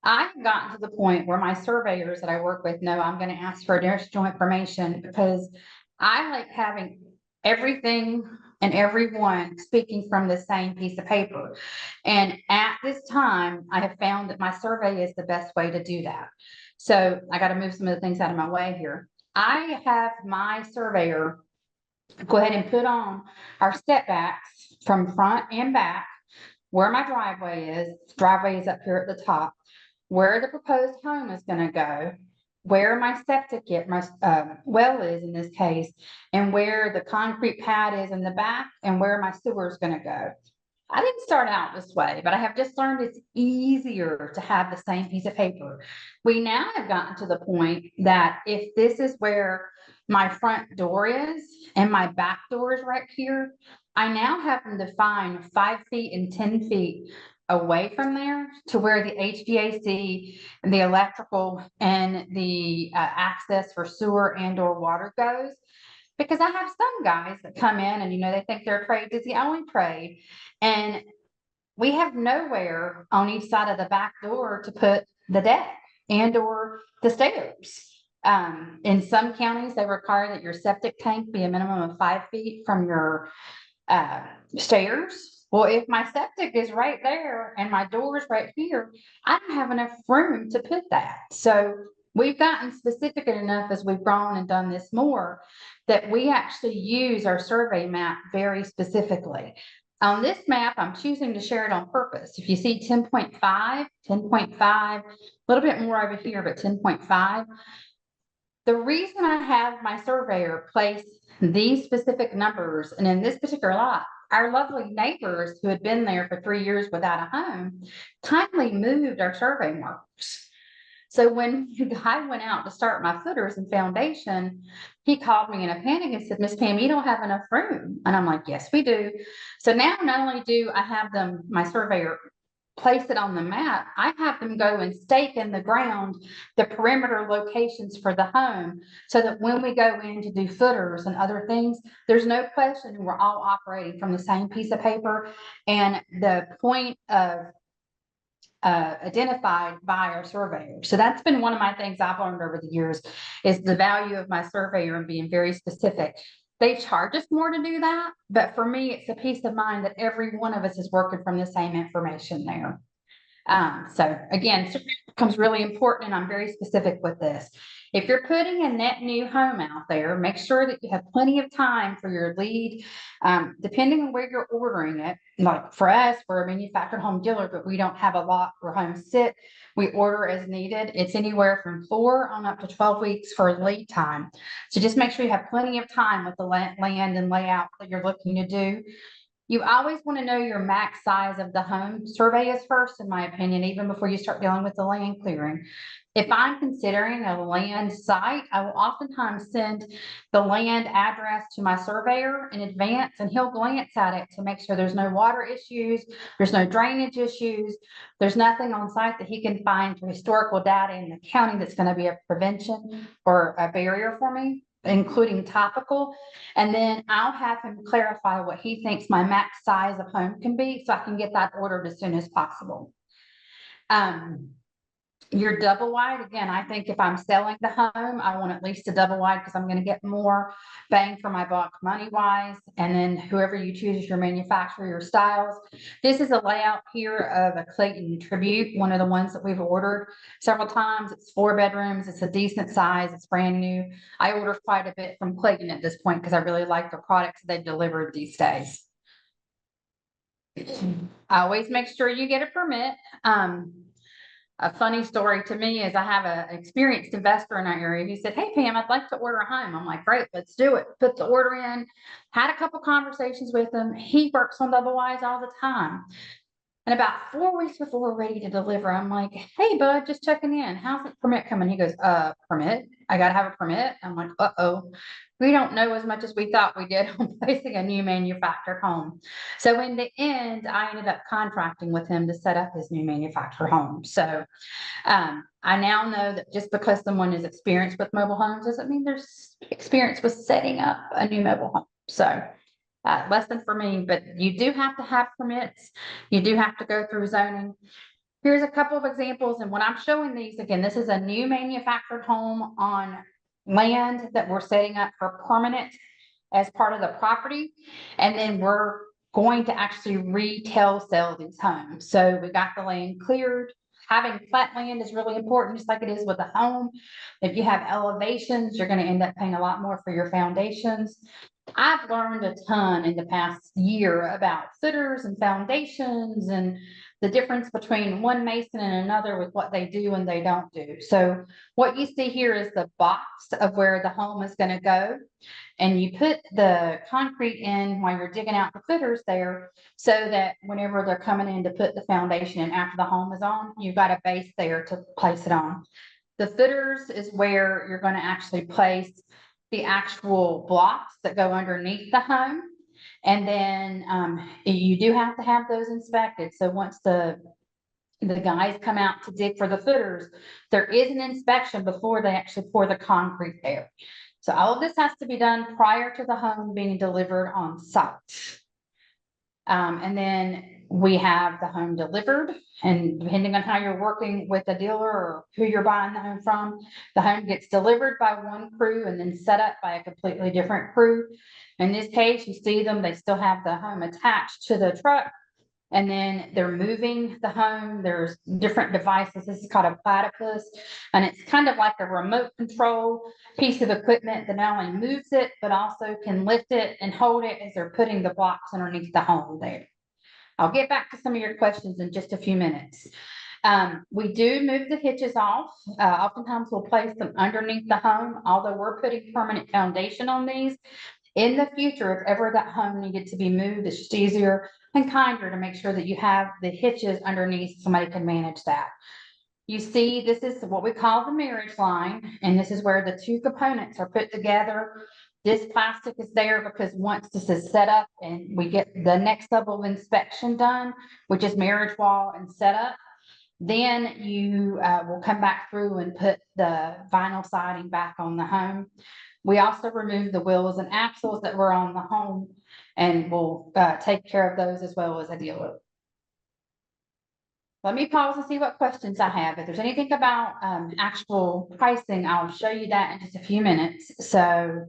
I've gotten to the point where my surveyors that I work with know I'm going to ask for additional information, because I like having everything and everyone speaking from the same piece of paper. And at this time, I have found that my survey is the best way to do that. So I got to move some of the things out of my way here. I have my surveyor go ahead and put on our step backs from front and back, where my driveway is up here at the top, where the proposed home is going to go, where my septic well is in this case, and where the concrete pad is in the back, and where my sewer is going to go. I didn't start out this way, but I have just learned it's easier to have the same piece of paper. We now have gotten to the point that if this is where my front door is and my back door is right here, I now have them defined 5 feet and 10 feet away from there to where the HVAC and the electrical and the access for sewer and or water goes. Because I have some guys that come in and, they think their trade is the only trade. And we have nowhere on each side of the back door to put the deck and or the stairs. In some counties, they require that your septic tank be a minimum of 5 feet from your stairs. Well, if my septic is right there and my door is right here, I don't have enough room to put that. So we've gotten specific enough as we've grown and done this more that we actually use our survey map very specifically. On this map, I'm choosing to share it on purpose. If you see 10.5, 10.5, a little bit more over here, but 10.5. The reason I have my surveyor place these specific numbers, and in this particular lot, our lovely neighbors who had been there for 3 years without a home kindly moved our survey markers. So when the guy went out to start my footers and foundation, he called me in a panic and said, "Miss Pam, you don't have enough room." And I'm like, "Yes, we do." So now not only do I have my surveyor place it on the map, I have them go and stake in the ground the perimeter locations for the home, so that when we go in to do footers and other things, there's no question we're all operating from the same piece of paper, and the point of identified by our surveyor. So that's been one of my things I've learned over the years, is the value of my surveyor and being very specific. They charge us more to do that, but for me, it's a peace of mind that every one of us is working from the same information there. So again, survey becomes really important, and I'm very specific with this. If you're putting a net new home out there, make sure that you have plenty of time for your lead, depending on where you're ordering it. Like for us, we're a manufactured home dealer, but we don't have a lot where homes sit. We order as needed. It's anywhere from 4 on up to 12 weeks for lead time. So just make sure you have plenty of time with the land and layout that you're looking to do. You always want to know your max size of the home. Survey is first, in my opinion, even before you start dealing with the land clearing. If I'm considering a land site, I will oftentimes send the land address to my surveyor in advance, and he'll glance at it to make sure there's no water issues, there's no drainage issues, there's nothing on site that he can find through historical data in the county that's going to be a prevention or a barrier for me, including topical. And then I'll have him clarify what he thinks my max size of home can be, so I can get that ordered as soon as possible. Your double wide, again, I think if I'm selling the home, I want at least a double wide because I'm going to get more bang for my buck money wise. And then whoever you choose as your manufacturer, your styles. This is a layout here of a Clayton Tribute, one of the ones that we've ordered several times. It's 4 bedrooms. It's a decent size. It's brand new. I order quite a bit from Clayton at this point because I really like the products they've delivered these days. I always make sure you get a permit. A funny story to me is I have an experienced investor in our area. He said, "Hey, Pam, I'd like to order a home." I'm like, "Great, let's do it." Put the order in, had a couple conversations with him. He works on double wides all the time. And about 4 weeks before we're ready to deliver, I'm like, "Hey, bud, just checking in. How's the permit coming?" He goes, permit? I got to have a permit? I'm like, uh-oh. We don't know as much as we thought we did on placing a new manufactured home. So in the end, I ended up contracting with him to set up his new manufactured home. So I now know that just because someone is experienced with mobile homes doesn't mean there's experience with setting up a new mobile home. So lesson for me, but you do have to have permits. You do have to go through zoning. Here's a couple of examples. And when I'm showing these, again, this is a new manufactured home on land that we're setting up for permanent as part of the property. And then we're going to actually retail sell these homes. So we got the land cleared. Having flat land is really important, just like it is with a home. If you have elevations, you're going to end up paying a lot more for your foundations. I've learned a ton in the past year about footers and foundations and the difference between one mason and another with what they do and they don't do. So what you see here is the box of where the home is going to go. And you put the concrete in while you're digging out the footers there, so that whenever they're coming in to put the foundation in after the home is on, you've got a base there to place it on. The footers is where you're going to actually place the actual blocks that go underneath the home. And then you do have to have those inspected. So once the guys come out to dig for the footers, there is an inspection before they actually pour the concrete there. So all of this has to be done prior to the home being delivered on site. And then we have the home delivered, and depending on how you're working with a dealer or who you're buying the home from, the home gets delivered by one crew and then set up by a completely different crew. In this case, you see them, they still have the home attached to the truck, and then they're moving the home. There's different devices. This is called a platypus, and it's kind of like a remote control piece of equipment that not only moves it, but also can lift it and hold it as they're putting the blocks underneath the home there. I'll get back to some of your questions in just a few minutes. We do move the hitches off. Oftentimes we'll place them underneath the home, although we're putting permanent foundation on these. In the future, if ever that home needed to be moved, it's just easier and kinder to make sure that you have the hitches underneath. Somebody can manage that. You see, this is what we call the marriage line, and this is where the two components are put together. This plastic is there because once this is set up and we get the next level of inspection done, which is marriage wall and setup, then you will come back through and put the vinyl siding back on the home. We also remove the wheels and axles that were on the home, and we'll take care of those as well as a dealer. Let me pause and see what questions I have. If there's anything about actual pricing, I'll show you that in just a few minutes. So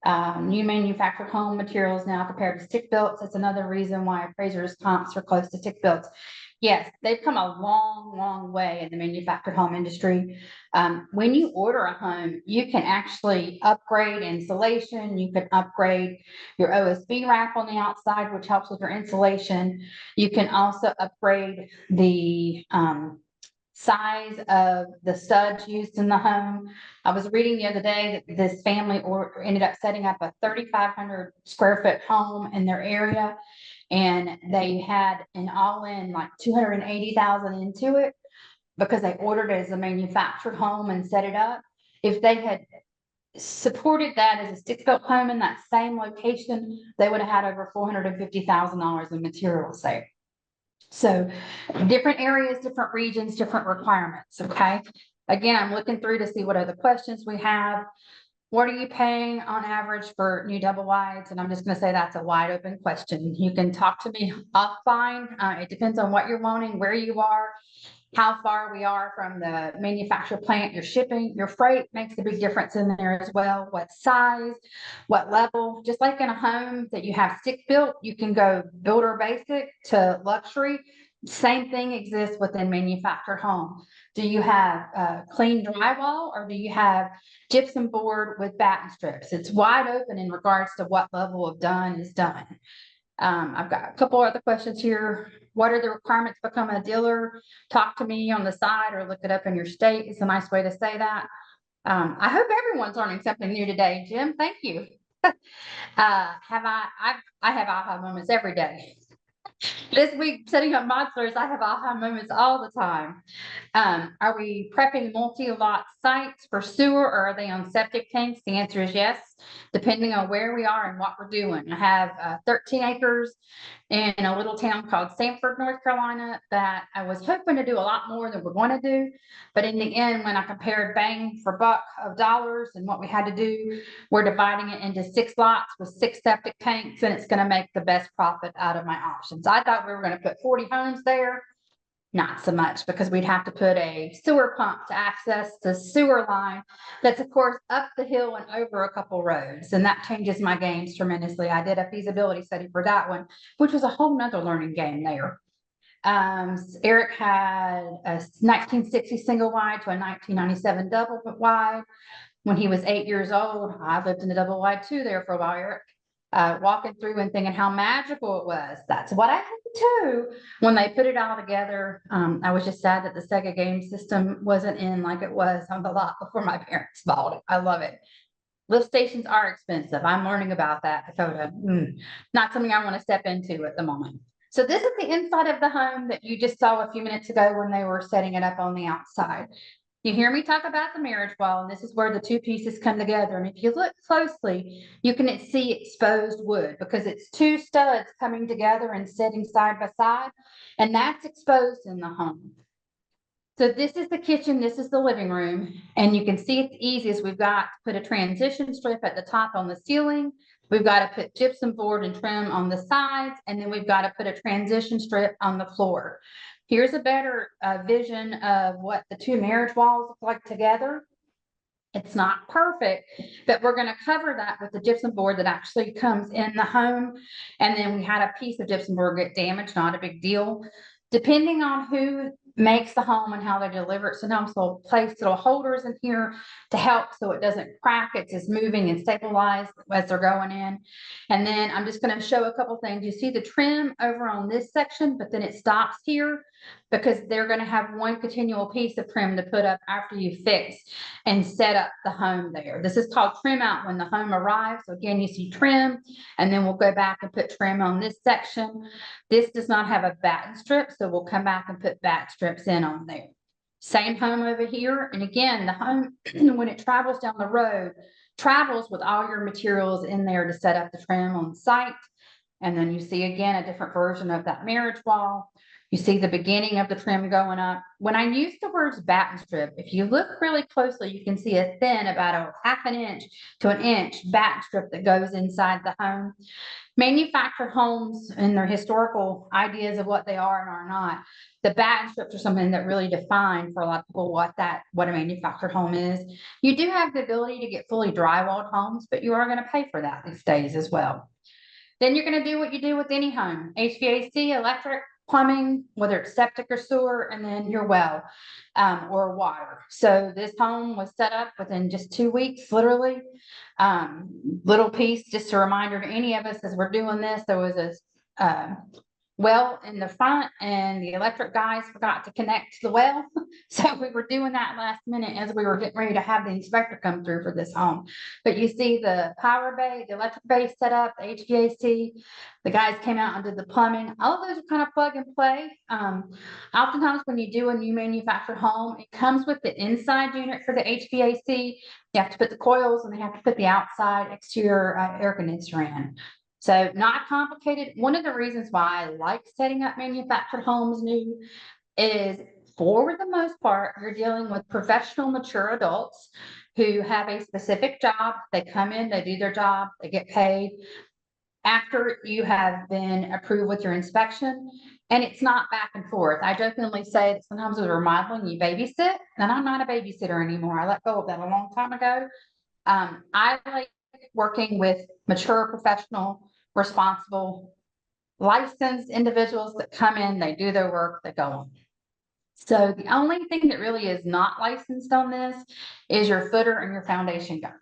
new manufactured home materials now compared to stick builts. That's another reason why appraisers comps are close to stick builts. Yes, they've come a long, long way in the manufactured home industry. When you order a home, you can actually upgrade insulation. You can upgrade your OSB wrap on the outside, which helps with your insulation. You can also upgrade the size of the studs used in the home. I was reading the other day that this family ended up setting up a 3,500 square foot home in their area. and they had an all-in like 280,000 into it because they ordered it as a manufactured home and set it up. If they had supported that as a stick-built home in that same location, they would have had over $450,000 in materials there. So different areas, different regions, different requirements, okay? Again, I'm looking through to see what other questions we have. What are you paying on average for new double wides? And I'm just gonna say that's a wide open question. You can talk to me offline. It depends on what you're wanting, where you are, how far we are from the manufacturer plant, your shipping, your freight makes a big difference in there as well. What size, what level, just like in a home that you have stick built, you can go builder basic to luxury. Same thing exists within manufactured home. Do you have clean drywall or do you have gypsum board with batten strips? It's wide open in regards to what level of done is done. I've got a couple other questions here. What are the requirements to become a dealer? Talk to me on the side or look it up in your state. It's a nice way to say that. I hope everyone's learning something new today, Jim. Thank you. I have aha moments every day. This week, setting up modulars, I have aha moments all the time. Are we prepping multi-lot sites for sewer or are they on septic tanks? The answer is yes, depending on where we are and what we're doing. I have 13 acres in a little town called Sanford, North Carolina, that I was hoping to do a lot more than we're going to do. But in the end, when I compared bang for buck of dollars and what we had to do, we're dividing it into 6 lots with 6 septic tanks, and it's going to make the best profit out of my options. I thought we were going to put 40 homes there. Not so much, because we'd have to put a sewer pump to access the sewer line that's of course up the hill and over a couple roads, and that changes my games tremendously. I did a feasibility study for that one, which was a whole nother learning game there. Eric had a 1960 single wide to a 1997 double wide. When he was 8 years old, I lived in a double wide too there for a while, Eric. Walking through and thinking how magical it was. That's what I had too. When they put it all together, I was just sad that the Sega game system wasn't in like it was on the lot before my parents bought it. I love it. Lift stations are expensive. I'm learning about that, Dakota. Not something I want to step into at the moment. So this is the inside of the home that you just saw a few minutes ago when they were setting it up on the outside. You hear me talk about the marriage wall, and this is where the 2 pieces come together. And if you look closely, you can see exposed wood because it's 2 studs coming together and sitting side by side, and that's exposed in the home. So this is the kitchen, this is the living room, and you can see it's easiest. We've got to put a transition strip at the top on the ceiling. We've got to put gypsum board and trim on the sides, and then we've got to put a transition strip on the floor. Here's a better vision of what the 2 marriage walls look like together. It's not perfect, but we're going to cover that with the gypsum board that actually comes in the home. And then we had a piece of gypsum board get damaged, not a big deal. Depending on who makes the home and how they deliver it, sometimes they'll place little holders in here to help so it doesn't crack. It's just moving and stabilized as they're going in. And then I'm just going to show a couple things. You see the trim over on this section, but then it stops here because they're going to have one continual piece of trim to put up after you fix and set up the home there. This is called trim out when the home arrives. So again, you see trim, and then we'll go back and put trim on this section. This does not have a batten strip, so we'll come back and put batten strips in on there. Same home over here. And again, the home, when it travels down the road, travels with all your materials in there to set up the trim on the site. And then you see again a different version of that marriage wall. You see the beginning of the trim going up. When I use the words batten strip, if you look really closely, you can see a thin, about a ½ inch to an inch batten strip that goes inside the home. Manufactured homes and their historical ideas of what they are and are not, the batten strips are something that really define for a lot of people what a manufactured home is. You do have the ability to get fully drywalled homes, but you are going to pay for that these days as well. Then you're going to do what you do with any home: HVAC, electric, plumbing, whether it's septic or sewer, and then your well or water. So this home was set up within just 2 weeks, literally. Little piece, just a reminder to any of us as we're doing this, there was a well in the front, and the electric guys forgot to connect to the well. So we were doing that last minute as we were getting ready to have the inspector come through for this home. But you see the power bay, the electric bay set up, the HVAC, the guys came out and did the plumbing. All of those are kind of plug and play. Oftentimes when you do a new manufactured home, it comes with the inside unit for the HVAC. You have to put the coils and they have to put the outside exterior air conditioner in. So not complicated. One of the reasons why I like setting up manufactured homes new is, for the most part, you're dealing with professional, mature adults who have a specific job. They come in, they do their job, they get paid. After you have been approved with your inspection, and it's not back and forth. I jokingly say that sometimes with remodeling, you babysit, and I'm not a babysitter anymore. I let go of that a long time ago. I like working with mature, professional, responsible, licensed individuals that come in, they do their work, they go on. So the only thing that really is not licensed on this is your footer and your foundation guy.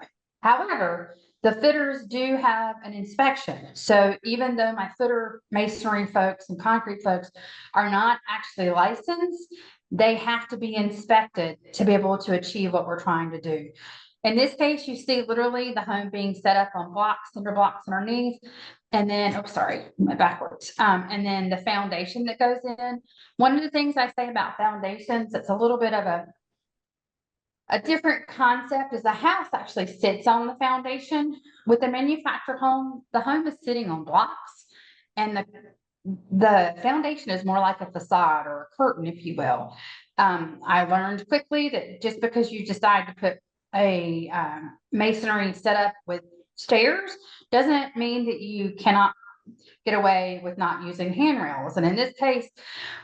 However, the fitters do have an inspection. So even though my footer masonry folks and concrete folks are not actually licensed, they have to be inspected to be able to achieve what we're trying to do. In this case, you see literally the home being set up on blocks, cinder blocks underneath. And then, oh, sorry, went backwards. And then the foundation that goes in. One of the things I say about foundations, it's a little bit of a different concept, is the house actually sits on the foundation. With a manufactured home, the home is sitting on blocks, and the foundation is more like a facade or a curtain, if you will. I learned quickly that just because you decide to put a masonry setup with stairs doesn't mean that you cannot get away with not using handrails. And in this case,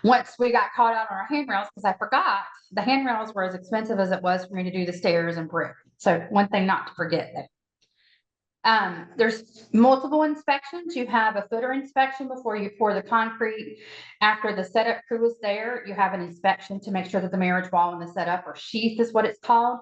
once we got caught out on our handrails, because I forgot, the handrails were as expensive as it was for me to do the stairs and brick. So one thing not to forget there. There's multiple inspections. You have a footer inspection before you pour the concrete. After the setup crew is there, you have an inspection to make sure that the marriage wall and the setup, or sheath is what it's called.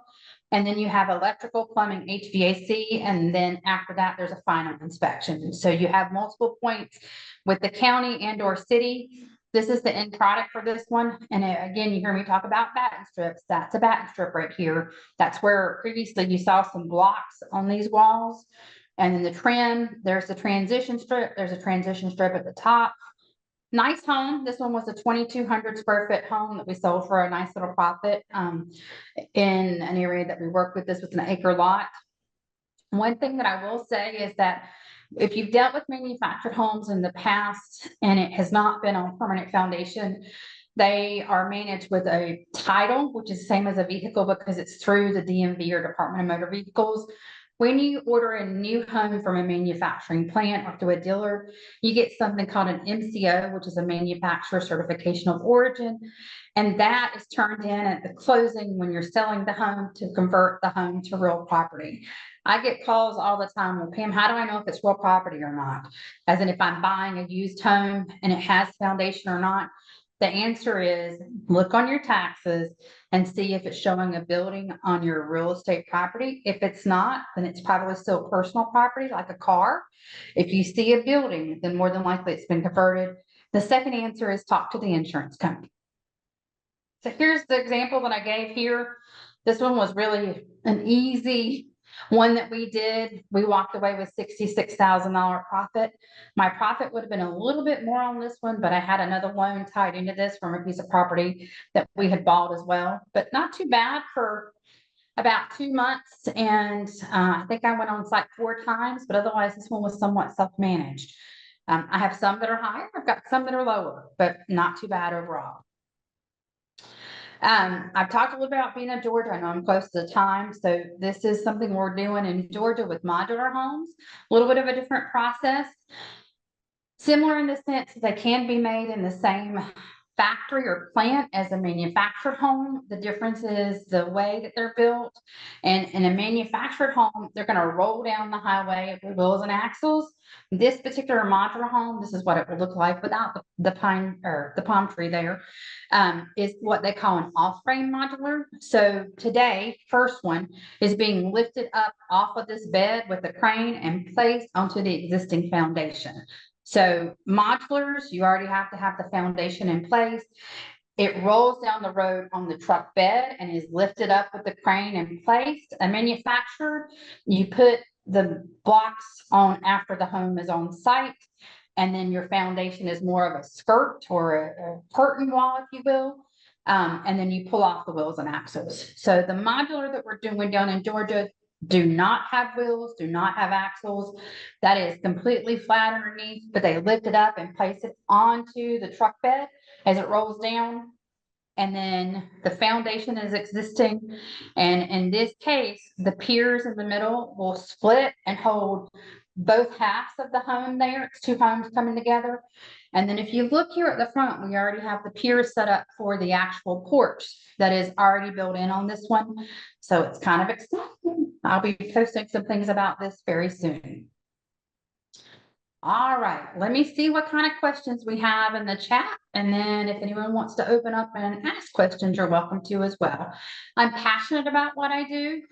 And then you have electrical, plumbing, HVAC, and then after that, there's a final inspection. So you have multiple points with the county and or city. This is the end product for this one. And again, you hear me talk about batten strips. That's a batten strip right here. That's where previously you saw some blocks on these walls. And then the trim, there's the transition strip. There's a transition strip at the top. Nice home. This one was a 2,200 square foot home that we sold for a nice little profit in an area that we work with. This was an acre lot. One thing that I will say is that if you've dealt with manufactured homes in the past and it has not been on permanent foundation, they are managed with a title, which is the same as a vehicle because it's through the DMV or Department of Motor Vehicles. When you order a new home from a manufacturing plant or through a dealer, you get something called an MCO, which is a manufacturer certification of origin. And that is turned in at the closing when you're selling the home to convert the home to real property. I get calls all the time, well, Pam, how do I know if it's real property or not? As in if I'm buying a used home and it has foundation or not. The answer is look on your taxes and see if it's showing a building on your real estate property. If it's not, then it's probably still personal property like a car. If you see a building, then more than likely it's been converted. The second answer is talk to the insurance company. So here's the example that I gave here. This one was really an easy one that we did. We walked away with $66,000 profit. My profit would have been a little bit more on this one, but I had another loan tied into this from a piece of property that we had bought as well, but not too bad for about 2 months. And I think I went on site 4 times, but otherwise this one was somewhat self-managed. I have some that are higher. I've got some that are lower, but not too bad overall. I've talked a little bit about being in Georgia. I know I'm close to the time. So this is something we're doing in Georgia with modular homes, a little bit of a different process. Similar in the sense that they can be made in the same factory or plant as a manufactured home. The difference is the way that they're built. And in a manufactured home, they're going to roll down the highway with wheels and axles. This particular modular home, this is what it would look like without the pine or the palm tree there, is what they call an off-frame modular. So today, first one is being lifted up off of this bed with a crane and placed onto the existing foundation. So modulars, you already have to have the foundation in place. It rolls down the road on the truck bed and is lifted up with the crane and placed. A manufactured, you put the blocks on after the home is on site. And then your foundation is more of a skirt or a curtain wall, if you will. And then you pull off the wheels and axles. So the modular that we're doing down in Georgia do not have wheels, do not have axles. That is completely flat underneath, but they lift it up and place it onto the truck bed as it rolls down. And then the foundation is existing. And in this case, the piers in the middle will split and hold both halves of the home there. It's two homes coming together. And then if you look here at the front, we already have the piers set up for the actual porch that is already built in on this one. So it's kind of exciting. I'll be posting some things about this very soon. All right, let me see what kind of questions we have in the chat. And then if anyone wants to open up and ask questions, you're welcome to as well. I'm passionate about what I do.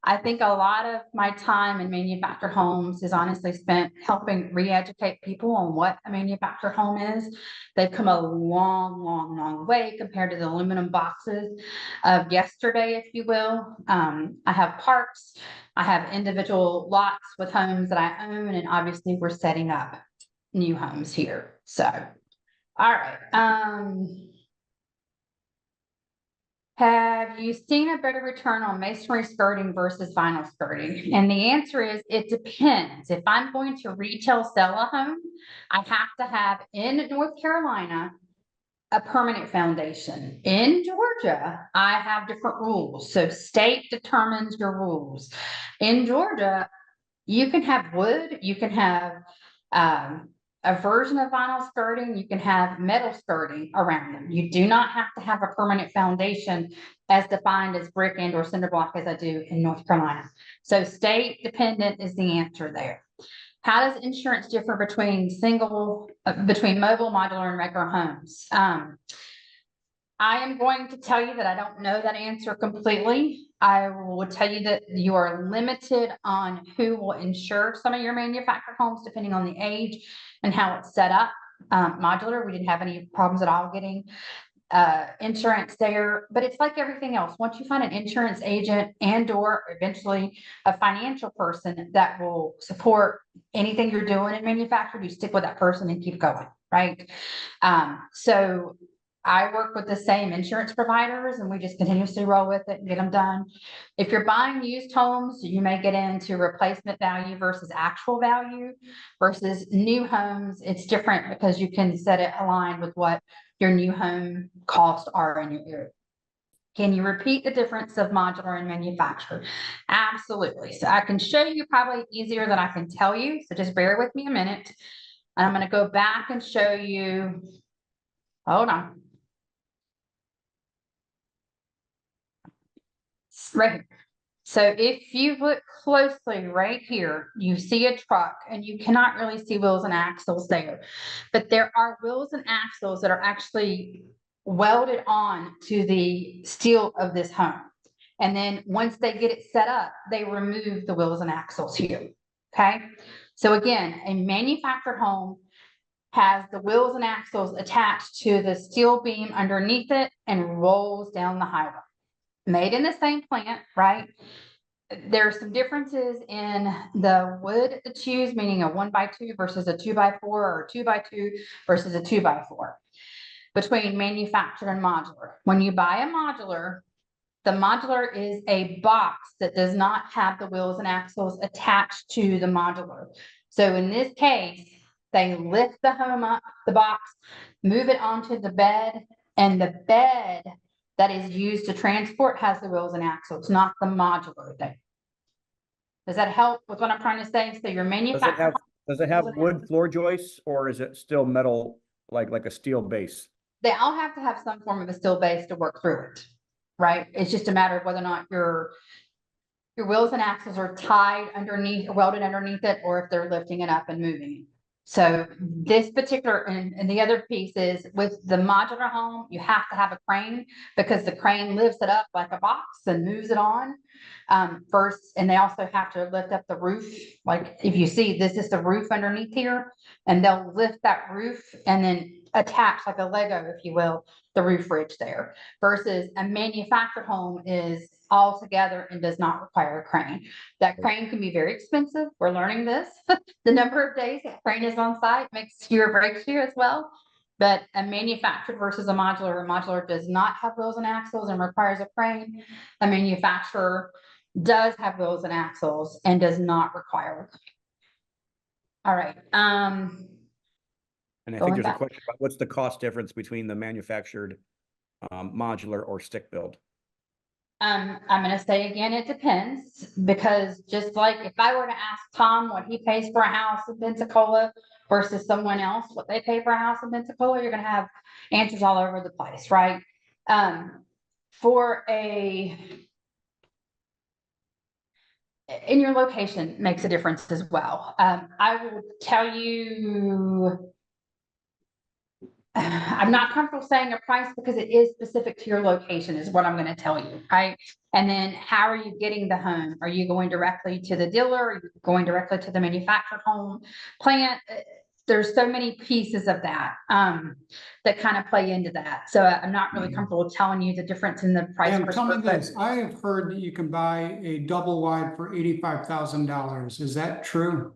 I think a lot of my time in manufactured homes is honestly spent helping re-educate people on what a manufactured home is. They've come a long, long, long way compared to the aluminum boxes of yesterday, if you will. I have parks. I have individual lots with homes that I own, and obviously we're setting up new homes here. So, all right. Have you seen a better return on masonry skirting versus vinyl skirting? And the answer is, it depends. If I'm going to retail sell a home, I have to have in North Carolina a permanent foundation. In Georgia, I have different rules. So state determines your rules. In Georgia, you can have wood, you can have a version of vinyl skirting, you can have metal skirting around them. You do not have to have a permanent foundation as defined as brick and or cinder block as I do in North Carolina. So state dependent is the answer there. How does insurance differ between between mobile, modular, and regular homes? I am going to tell you that I don't know that answer completely. I will tell you that you are limited on who will insure some of your manufactured homes, depending on the age and how it's set up. Modular, we didn't have any problems at all getting insurance there, but it's like everything else. Once you find an insurance agent and or eventually a financial person that will support anything you're doing in manufacturing, you stick with that person and keep going, right? So I work with the same insurance providers and we just continuously roll with it and get them done. If you're buying used homes, you may get into replacement value versus actual value versus new homes. It's different because you can set it aligned with what your new home costs are in your area. Can you repeat the difference of modular and manufactured? Absolutely. So I can show you probably easier than I can tell you. So just bear with me a minute. And I'm going to go back and show you. Hold on. Right here. So if you look closely right here, you see a truck and you cannot really see wheels and axles there, but there are wheels and axles that are actually welded on to the steel of this home. And then once they get it set up, they remove the wheels and axles here. Okay. So again, a manufactured home has the wheels and axles attached to the steel beam underneath it and rolls down the highway. Made in the same plant, right? There are some differences in the wood that's used, meaning a 1x2 versus a 2x4 or a 2x2 versus a 2x4 between manufactured and modular. When you buy a modular, the modular is a box that does not have the wheels and axles attached to the modular. So in this case, they lift the home up, the box, move it onto the bed, and the bed that is used to transport has the wheels and axles, not the modular thing. Does that help with what I'm trying to say? So your manufacturer. Does it have wood floor joists or is it still metal, like a steel base? They all have to have some form of a steel base to work through it, right? It's just a matter of whether or not your wheels and axles are tied underneath or welded underneath it, or if they're lifting it up and moving it. So this particular, and the other piece is with the modular home, you have to have a crane because the crane lifts it up like a box and moves it on. First, and they also have to lift up the roof. Like if you see, this is the roof underneath here, and they'll lift that roof and then attach like a Lego, if you will, the roof ridge there. Versus a manufactured home is all together and does not require a crane. That crane can be very expensive. We're learning this. The number of days that crane is on site makes you or breaks you as well. But a manufactured versus a modular does not have wheels and axles and requires a crane. A manufacturer does have wheels and axles and does not require a crane. All right. And I Going think there's a back. question about what's the cost difference between the manufactured, modular or stick build? I'm gonna say again, it depends, because just like if I were to ask Tom what he pays for a house in Pensacola versus someone else, what they pay for a house in Pensacola, you're gonna have answers all over the place, right? In your location makes a difference as well. I will tell you, I'm not comfortable saying a price because it is specific to your location is what I'm going to tell you, right? And then how are you getting the home? Are you going directly to the dealer? Are you going directly to the manufactured home plant? There's so many pieces of that that kind of play into that. So I'm not really comfortable telling you the difference in the price. And per tell me square foot. this, I have heard that you can buy a double wide for $85,000. Is that true?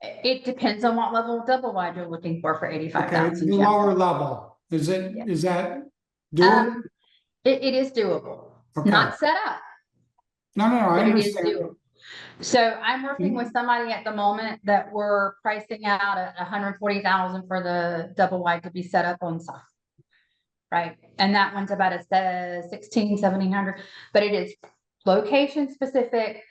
It depends on what level of double wide you're looking for Okay, 85,000. the lower level, is it, Yeah. is that doable? It is doable. Okay. Not set up, No, I but it is understand. doable. So I'm working with somebody at the moment that we're pricing out at 140,000 for the double wide to be set up on site. Right, and that one's about a 1700, but it is location specific,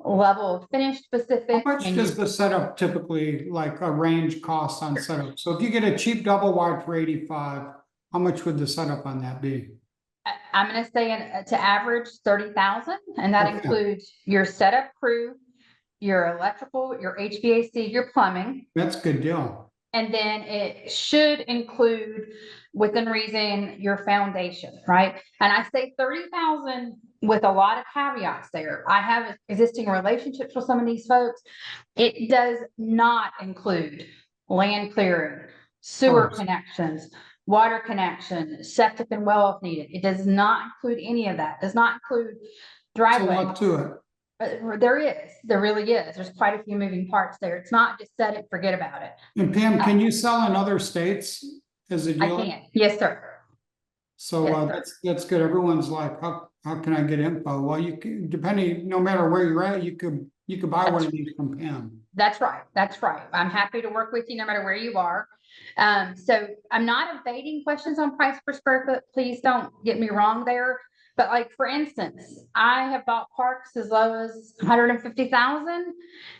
level of finish specific. How much does the setup typically, like a range cost on setup? So if you get a cheap double wide for 85, how much would the setup on that be? I'm gonna say to average 30,000, and that Okay. includes your setup crew, your electrical, your HVAC, your plumbing. That's a good deal. And then it should include, within reason, your foundation, right? And I say 30,000 with a lot of caveats there. I have existing relationships with some of these folks. It does not include land clearing, sewer course. connections, water connection, septic and well if needed. It does not include any of that. Does not include There's a driveway. lot to it. There really is. There's quite a few moving parts there. It's not just set it, forget about it. And Pam, can you sell in other states as a I dealer? can, yes, sir. So Yes, that's good. Everyone's like, how can I get info? Well, you can, depending, no matter where you're at, you could buy one of these from Pam. That's right. That's right. I'm happy to work with you no matter where you are. So I'm not evading questions on price per square foot. Please don't get me wrong there. But like, for instance, I have bought parks as low as 150,000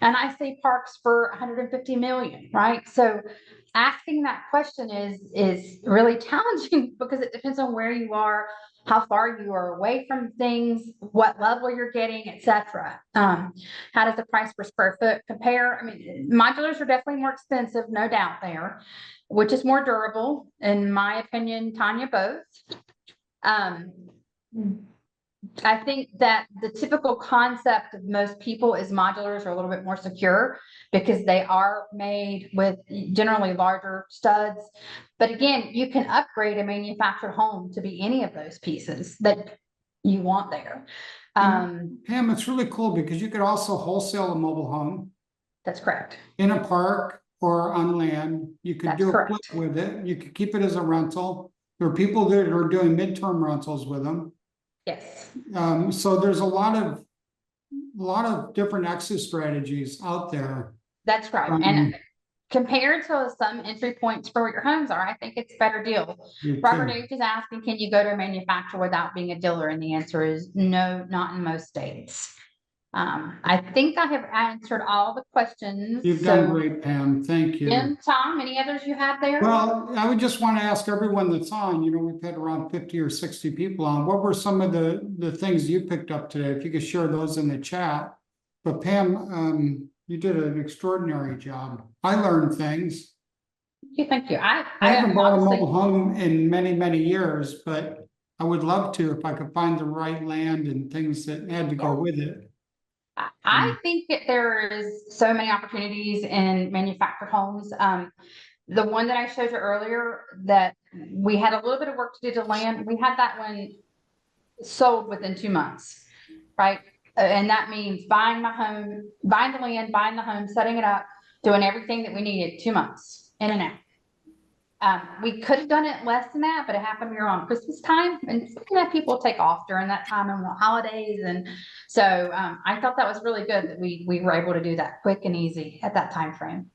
and I see parks for 150 million, right? So asking that question is really challenging because it depends on where you are, how far you are away from things, what level you're getting, etc. How does the price per square foot compare? I mean, modulars are definitely more expensive, no doubt there, which is more durable, in my opinion, Tanya, both. I think that the typical concept of most people is modulars are a little bit more secure because they are made with generally larger studs. But again, you can upgrade a manufactured home to be any of those pieces that you want there. Pam, it's really cool because you could also wholesale a mobile home That's correct. in a park or on land. You could That's do a correct. flip with it. You could keep it as a rental. There are people that are doing midterm rentals with them. Yes. So there's a lot of different exit strategies out there. That's right. And compared to some entry points for what your homes are, I think it's a better deal. Robert H is asking, can you go to a manufacturer without being a dealer? And the answer is no, not in most states. I think I have answered all the questions. You've done great, Pam. Thank you. Jim, Tom, any others you have there? Well, I would just want to ask everyone that's on, we've had around 50 or 60 people on. What were some of the things you picked up today? If you could share those in the chat. But Pam, You did an extraordinary job. I learned things. Thank you. I haven't bought a honestly- mobile home in many, many years, but I would love to if I could find the right land and things that had to go with it. I think that there is so many opportunities in manufactured homes. The one that I showed you earlier, that we had a little bit of work to do to land, we had that one sold within 2 months, right? And that means buying my home, buying the land, buying the home, setting it up, doing everything that we needed, 2 months in and out. We could have done it less than that, but it happened we were on Christmas time, and people take off during that time and the holidays. And so I thought that was really good that we were able to do that quick and easy at that time frame.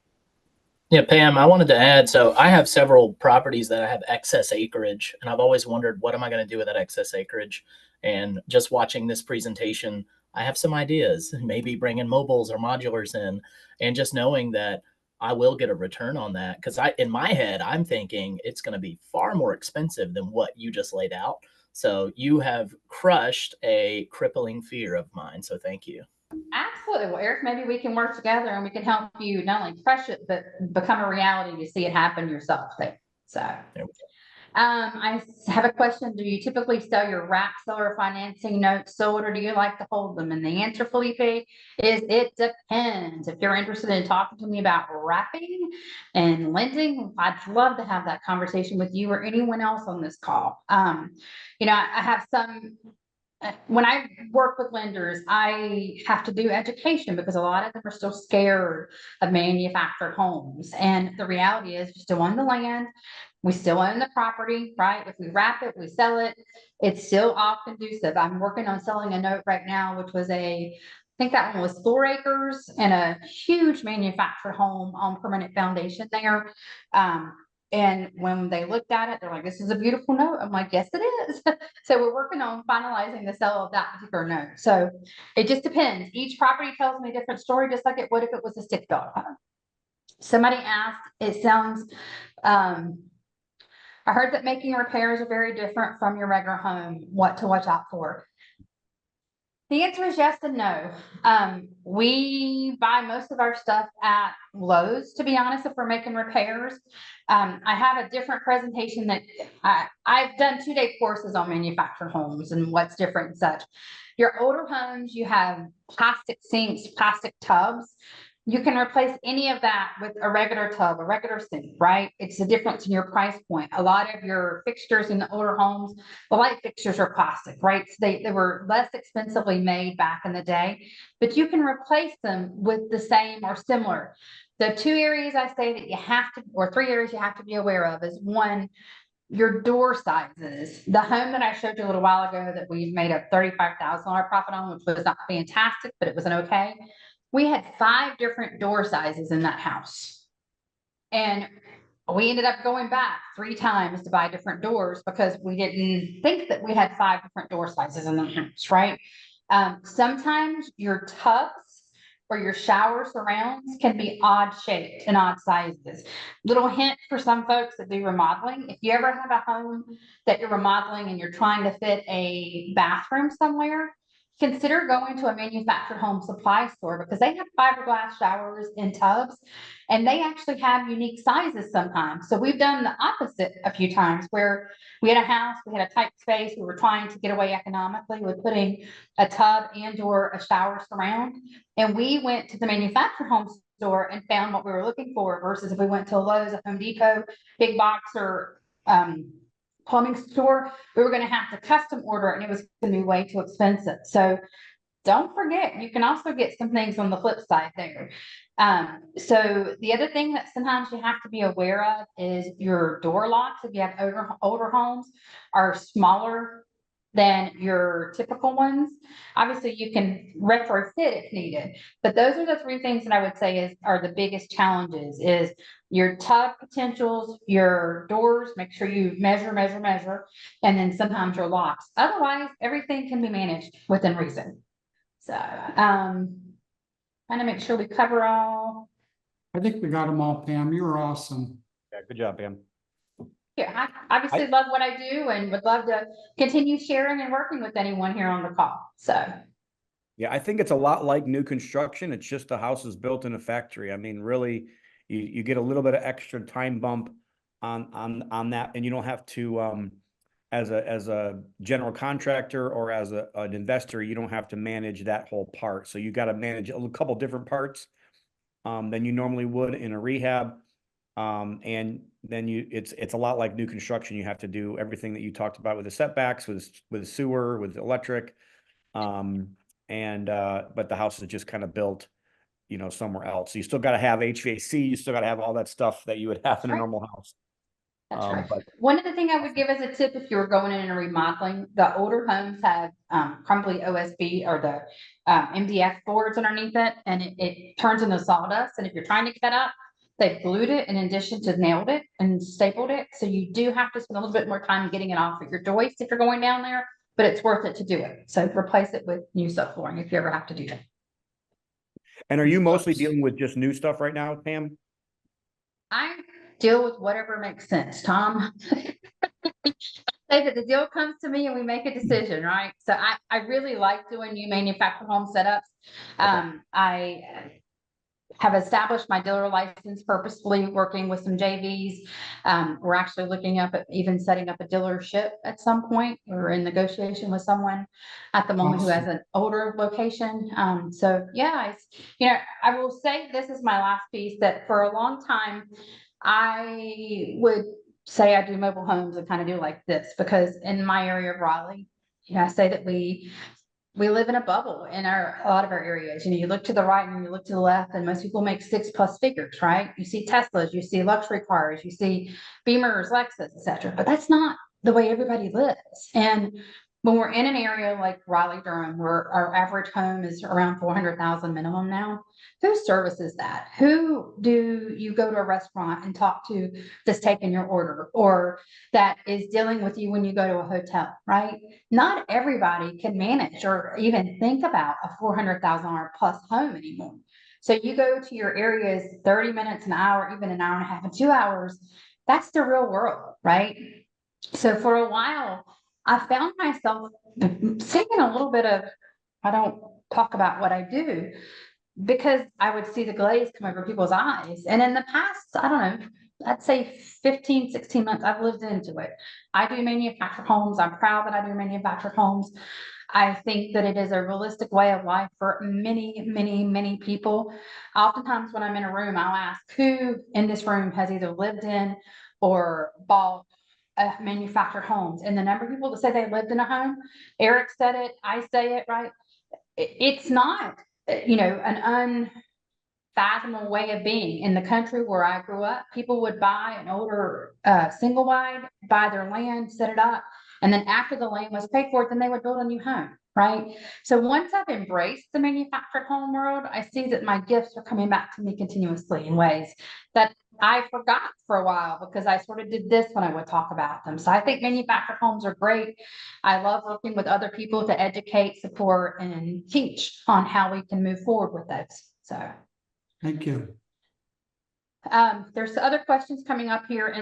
Yeah, Pam, I wanted to add, so I have several properties that I have excess acreage, and I've always wondered, what am I going to do with that excess acreage? And just watching this presentation, I have some ideas, maybe bringing mobiles or modulars in, and just knowing that I will get a return on that. Because in my head, I'm thinking it's going to be far more expensive than what you just laid out. So you have crushed a crippling fear of mine. So thank you. Absolutely. Well, Eric, maybe we can work together and we can help you not only crush it, but become a reality to see it happen yourself there. So, There we go. I have a question. Do you typically sell your wrap seller financing notes sold, or do you like to hold them? And the answer, Felipe, is it depends. If you're interested in talking to me about wrapping and lending, I'd love to have that conversation with you or anyone else on this call. You know, I have some. When I work with lenders, I have to do education because a lot of them are still scared of manufactured homes. And the reality is, we still own the land, we still own the property, right? If we wrap it, we sell it, it's still off conducive. I'm working on selling a note right now, which was I think that one was 4 acres and a huge manufactured home on permanent foundation there. And when they looked at it, they're like, this is a beautiful note. I'm like, yes, it is. So we're working on finalizing the sale of that particular note. So it just depends. Each property tells me a different story, just like it would if it was a stick-built home. Somebody asked, it sounds, I heard that making repairs are very different from your regular home. What to watch out for? The answer is yes and no. We buy most of our stuff at Lowe's, to be honest, if we're making repairs. I have a different presentation that I've done 2-day courses on manufactured homes and what's different and such. Your older homes, you have plastic sinks, plastic tubs. You can replace any of that with a regular tub, a regular sink, right? It's the difference in your price point. A lot of your fixtures in the older homes, the light fixtures are plastic, right? So they were less expensively made back in the day, but you can replace them with the same or similar. The 2 areas I say that you have to, or 3 areas you have to be aware of is, one, your door sizes. The home that I showed you a little while ago that we made a $35,000 profit on, which was not fantastic, but it was an okay. We had 5 different door sizes in that house. And we ended up going back 3 times to buy different doors because we didn't think that we had 5 different door sizes in the house, right? Sometimes your tubs or your shower surrounds can be odd shaped and odd sizes. Little hint for some folks that do remodeling. If you ever have a home that you're remodeling and you're trying to fit a bathroom somewhere, consider going to a manufactured home supply store because they have fiberglass showers and tubs, and they actually have unique sizes sometimes. So we've done the opposite a few times where we had a house, we had a tight space, we were trying to get away economically with putting a tub and or a shower surround. And we went to the manufactured home store and found what we were looking for versus if we went to a Lowe's, a Home Depot, big box, or plumbing store, we were going to have to custom order it, and it was going to be way too expensive. So don't forget, you can also get some things on the flip side there. So the other thing that sometimes you have to be aware of is your door locks. If you have older homes are smaller than your typical ones. Obviously you can retrofit if needed, but those are the 3 things that I would say are the biggest challenges is your tub potentials, your doors, make sure you measure, and then sometimes your locks. Otherwise, everything can be managed within reason. So, trying to make sure we cover all. I think we got them all, Pam. You were awesome. Yeah, good job, Pam. Yeah, I obviously love what I do and would love to continue sharing and working with anyone here on the call. So. Yeah, I think it's a lot like new construction. It's just the house is built in a factory. I mean, really, you get a little bit of extra time bump on that, and you don't have to as a general contractor or as an investor, you don't have to manage that whole part. So you got to manage a couple different parts than you normally would in a rehab. And then it's a lot like new construction. You have to do everything that you talked about with the setbacks, with sewer, with electric. But the house is just kind of built, somewhere else. So you still got to have HVAC, you still got to have all that stuff that you would have in a normal house. That's right. But One of the things I would give as a tip if you were going in and remodeling, the older homes have crumbly OSB or the MDF boards underneath it, and it turns into sawdust. And if you're trying to cut up, they glued it in addition to nailed it and stapled it. So you do have to spend a little bit more time getting it off of your joist if you're going down there, but it's worth it to do it. So replace it with new subflooring if you ever have to do that. and are you mostly dealing with just new stuff right now, Pam? I deal with whatever makes sense, Tom. Say that the deal comes to me and we make a decision, right? So I really like doing new manufactured home setups. I have established my dealer license purposefully working with some JVs. We're actually looking up at even setting up a dealership at some point. We're in negotiation with someone at the moment who has an older location. So yeah, I will say this is my last piece, that for a long time, I would say I do mobile homes and kind of do like this, because in my area of Raleigh, I say that we live in a bubble in a lot of our areas. You look to the right and you look to the left, and most people make 6+ figures, right? You see Teslas, you see luxury cars, you see Beamers, Lexus, etc. But that's not the way everybody lives. And when we're in an area like Raleigh, Durham, where our average home is around 400,000 minimum now, who services that? Who do you go to a restaurant and talk to that's taking your order, or that is dealing with you when you go to a hotel, right? Not everybody can manage or even think about a $400,000 plus home anymore. So you go to your areas 30 minutes, an hour, even an hour and a half, and 2 hours. That's the real world, right? So for a while, I found myself seeing a little bit of, I don't talk about what I do, because I would see the glaze come over people's eyes. And in the past, I don't know, I'd say 15, 16 months, I've lived into it. I do manufactured homes. I'm proud that I do manufactured homes. I think that it is a realistic way of life for many, many, many people. Oftentimes when I'm in a room, I'll ask who in this room has either lived in or bought manufactured homes. And the number of people that say they lived in a home, Eric said it, I say it, right? It's not, an unfathomable way of being. In the country where I grew up, people would buy an older single wide, buy their land, set it up, and then after the land was paid for, then they would build a new home, right? So once I've embraced the manufactured home world, I see that my gifts are coming back to me continuously in ways that I forgot for a while, because I sort of did this when I would talk about them. So I think manufactured homes are great. I love working with other people to educate, support, and teach on how we can move forward with those. So Thank you. there's other questions coming up here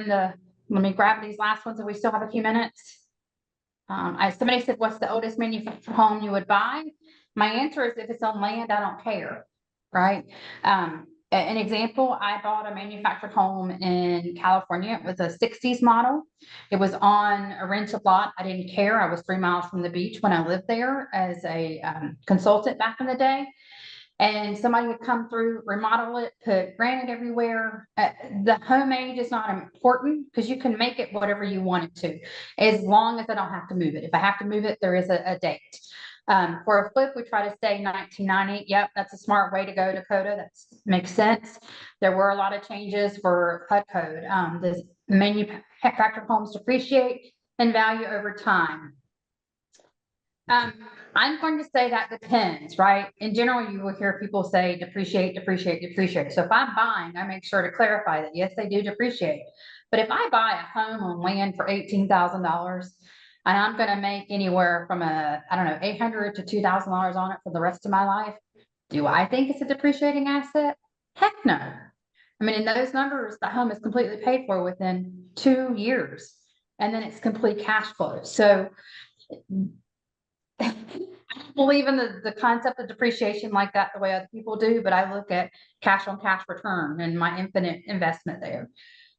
let me grab these last ones, and we still have a few minutes. Somebody said, what's the oldest manufactured home you would buy? My answer is, if it's on land, I don't care, right? An example, I bought a manufactured home in California. It was a 60s model. It was on a rented lot. I didn't care. I was 3 miles from the beach when I lived there as a consultant back in the day. And somebody would come through, remodel it, put granite everywhere. The home age is not important, because you can make it whatever you want it to, as long as I don't have to move it. If I have to move it, there is a date. For a flip, we try to stay 1990. Yep, that's a smart way to go, Dakota. That makes sense. There were a lot of changes for HUD code. The manufactured homes depreciate in value over time. I'm going to say that depends, right? In general, you will hear people say depreciate, depreciate, depreciate. So if I'm buying, I make sure to clarify that, yes, they do depreciate. But if I buy a home on land for $18,000, and I'm going to make anywhere from $800 to $2,000 on it for the rest of my life, do I think it's a depreciating asset? Heck no. I mean, in those numbers, the home is completely paid for within 2 years, and then it's complete cash flow. So I don't believe in the concept of depreciation like that, the way other people do, but I look at cash on cash return and my infinite investment there.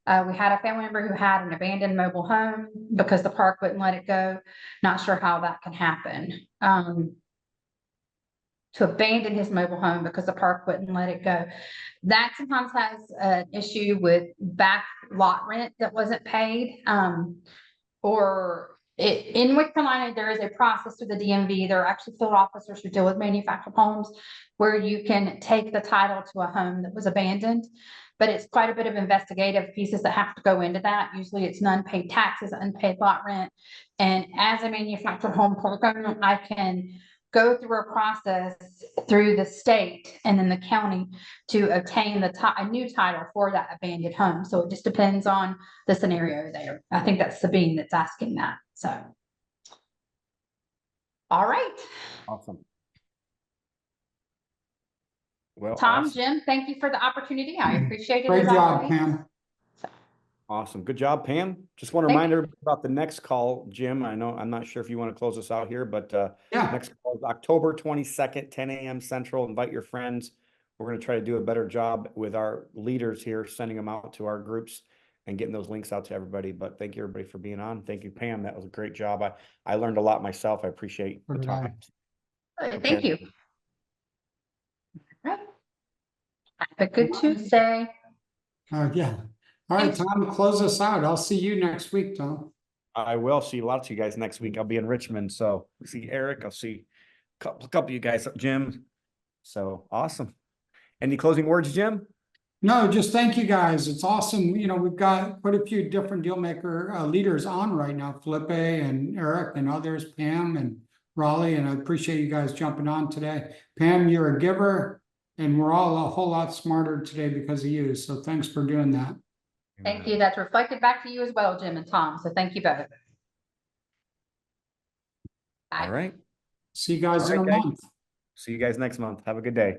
We had a family member who had an abandoned mobile home because the park wouldn't let it go. Not sure how that can happen. To abandon his mobile home because the park wouldn't let it go. That sometimes has an issue with back lot rent that wasn't paid. In North Carolina, there is a process through the DMV. There are actually field officers who deal with manufactured homes where you can take the title to a home that was abandoned. But it's quite a bit of investigative pieces that have to go into that. Usually it's unpaid taxes, unpaid lot rent. And as a manufactured home park owner, I can go through a process through the state and then the county to obtain a new title for that abandoned home. So it just depends on the scenario there. I think that's Sabine that's asking that. So, all right. Awesome. Well, Tom, awesome. Jim, thank you for the opportunity. I appreciate it. Great as job, always. Pam. Awesome. Good job, Pam. Just want to Thank remind you. everybody about the next call, Jim. I know, I'm not sure if you want to close us out here, but Yeah. next call is October 22nd, 10 a.m. Central. Invite your friends. We're going to try to do a better job with our leaders here, sending them out to our groups and getting those links out to everybody. But thank you, everybody, for being on. Thank you, Pam. That was a great job. I learned a lot myself. I appreciate the time. Thank you. All right. Have a good Tuesday. Yeah. All right, Thanks. Tom, close us out. I'll see you next week, Tom. I will see a lot of you guys next week. I'll be in Richmond. So see Eric. I'll see a couple of you guys, Jim. So awesome. Any closing words, Jim? No, just thank you guys. It's awesome. You know, we've got quite a few different deal maker leaders on right now, Felipe and Eric and others, Pam and Raleigh, and I appreciate you guys jumping on today. Pam, you're a giver, and we're all a whole lot smarter today because of you. So thanks for doing that. Thank you. That's reflected back to you as well, Jim and Tom. So thank you both. Bye. All right. See you guys in a guys. month. See you guys next month. Have a good day.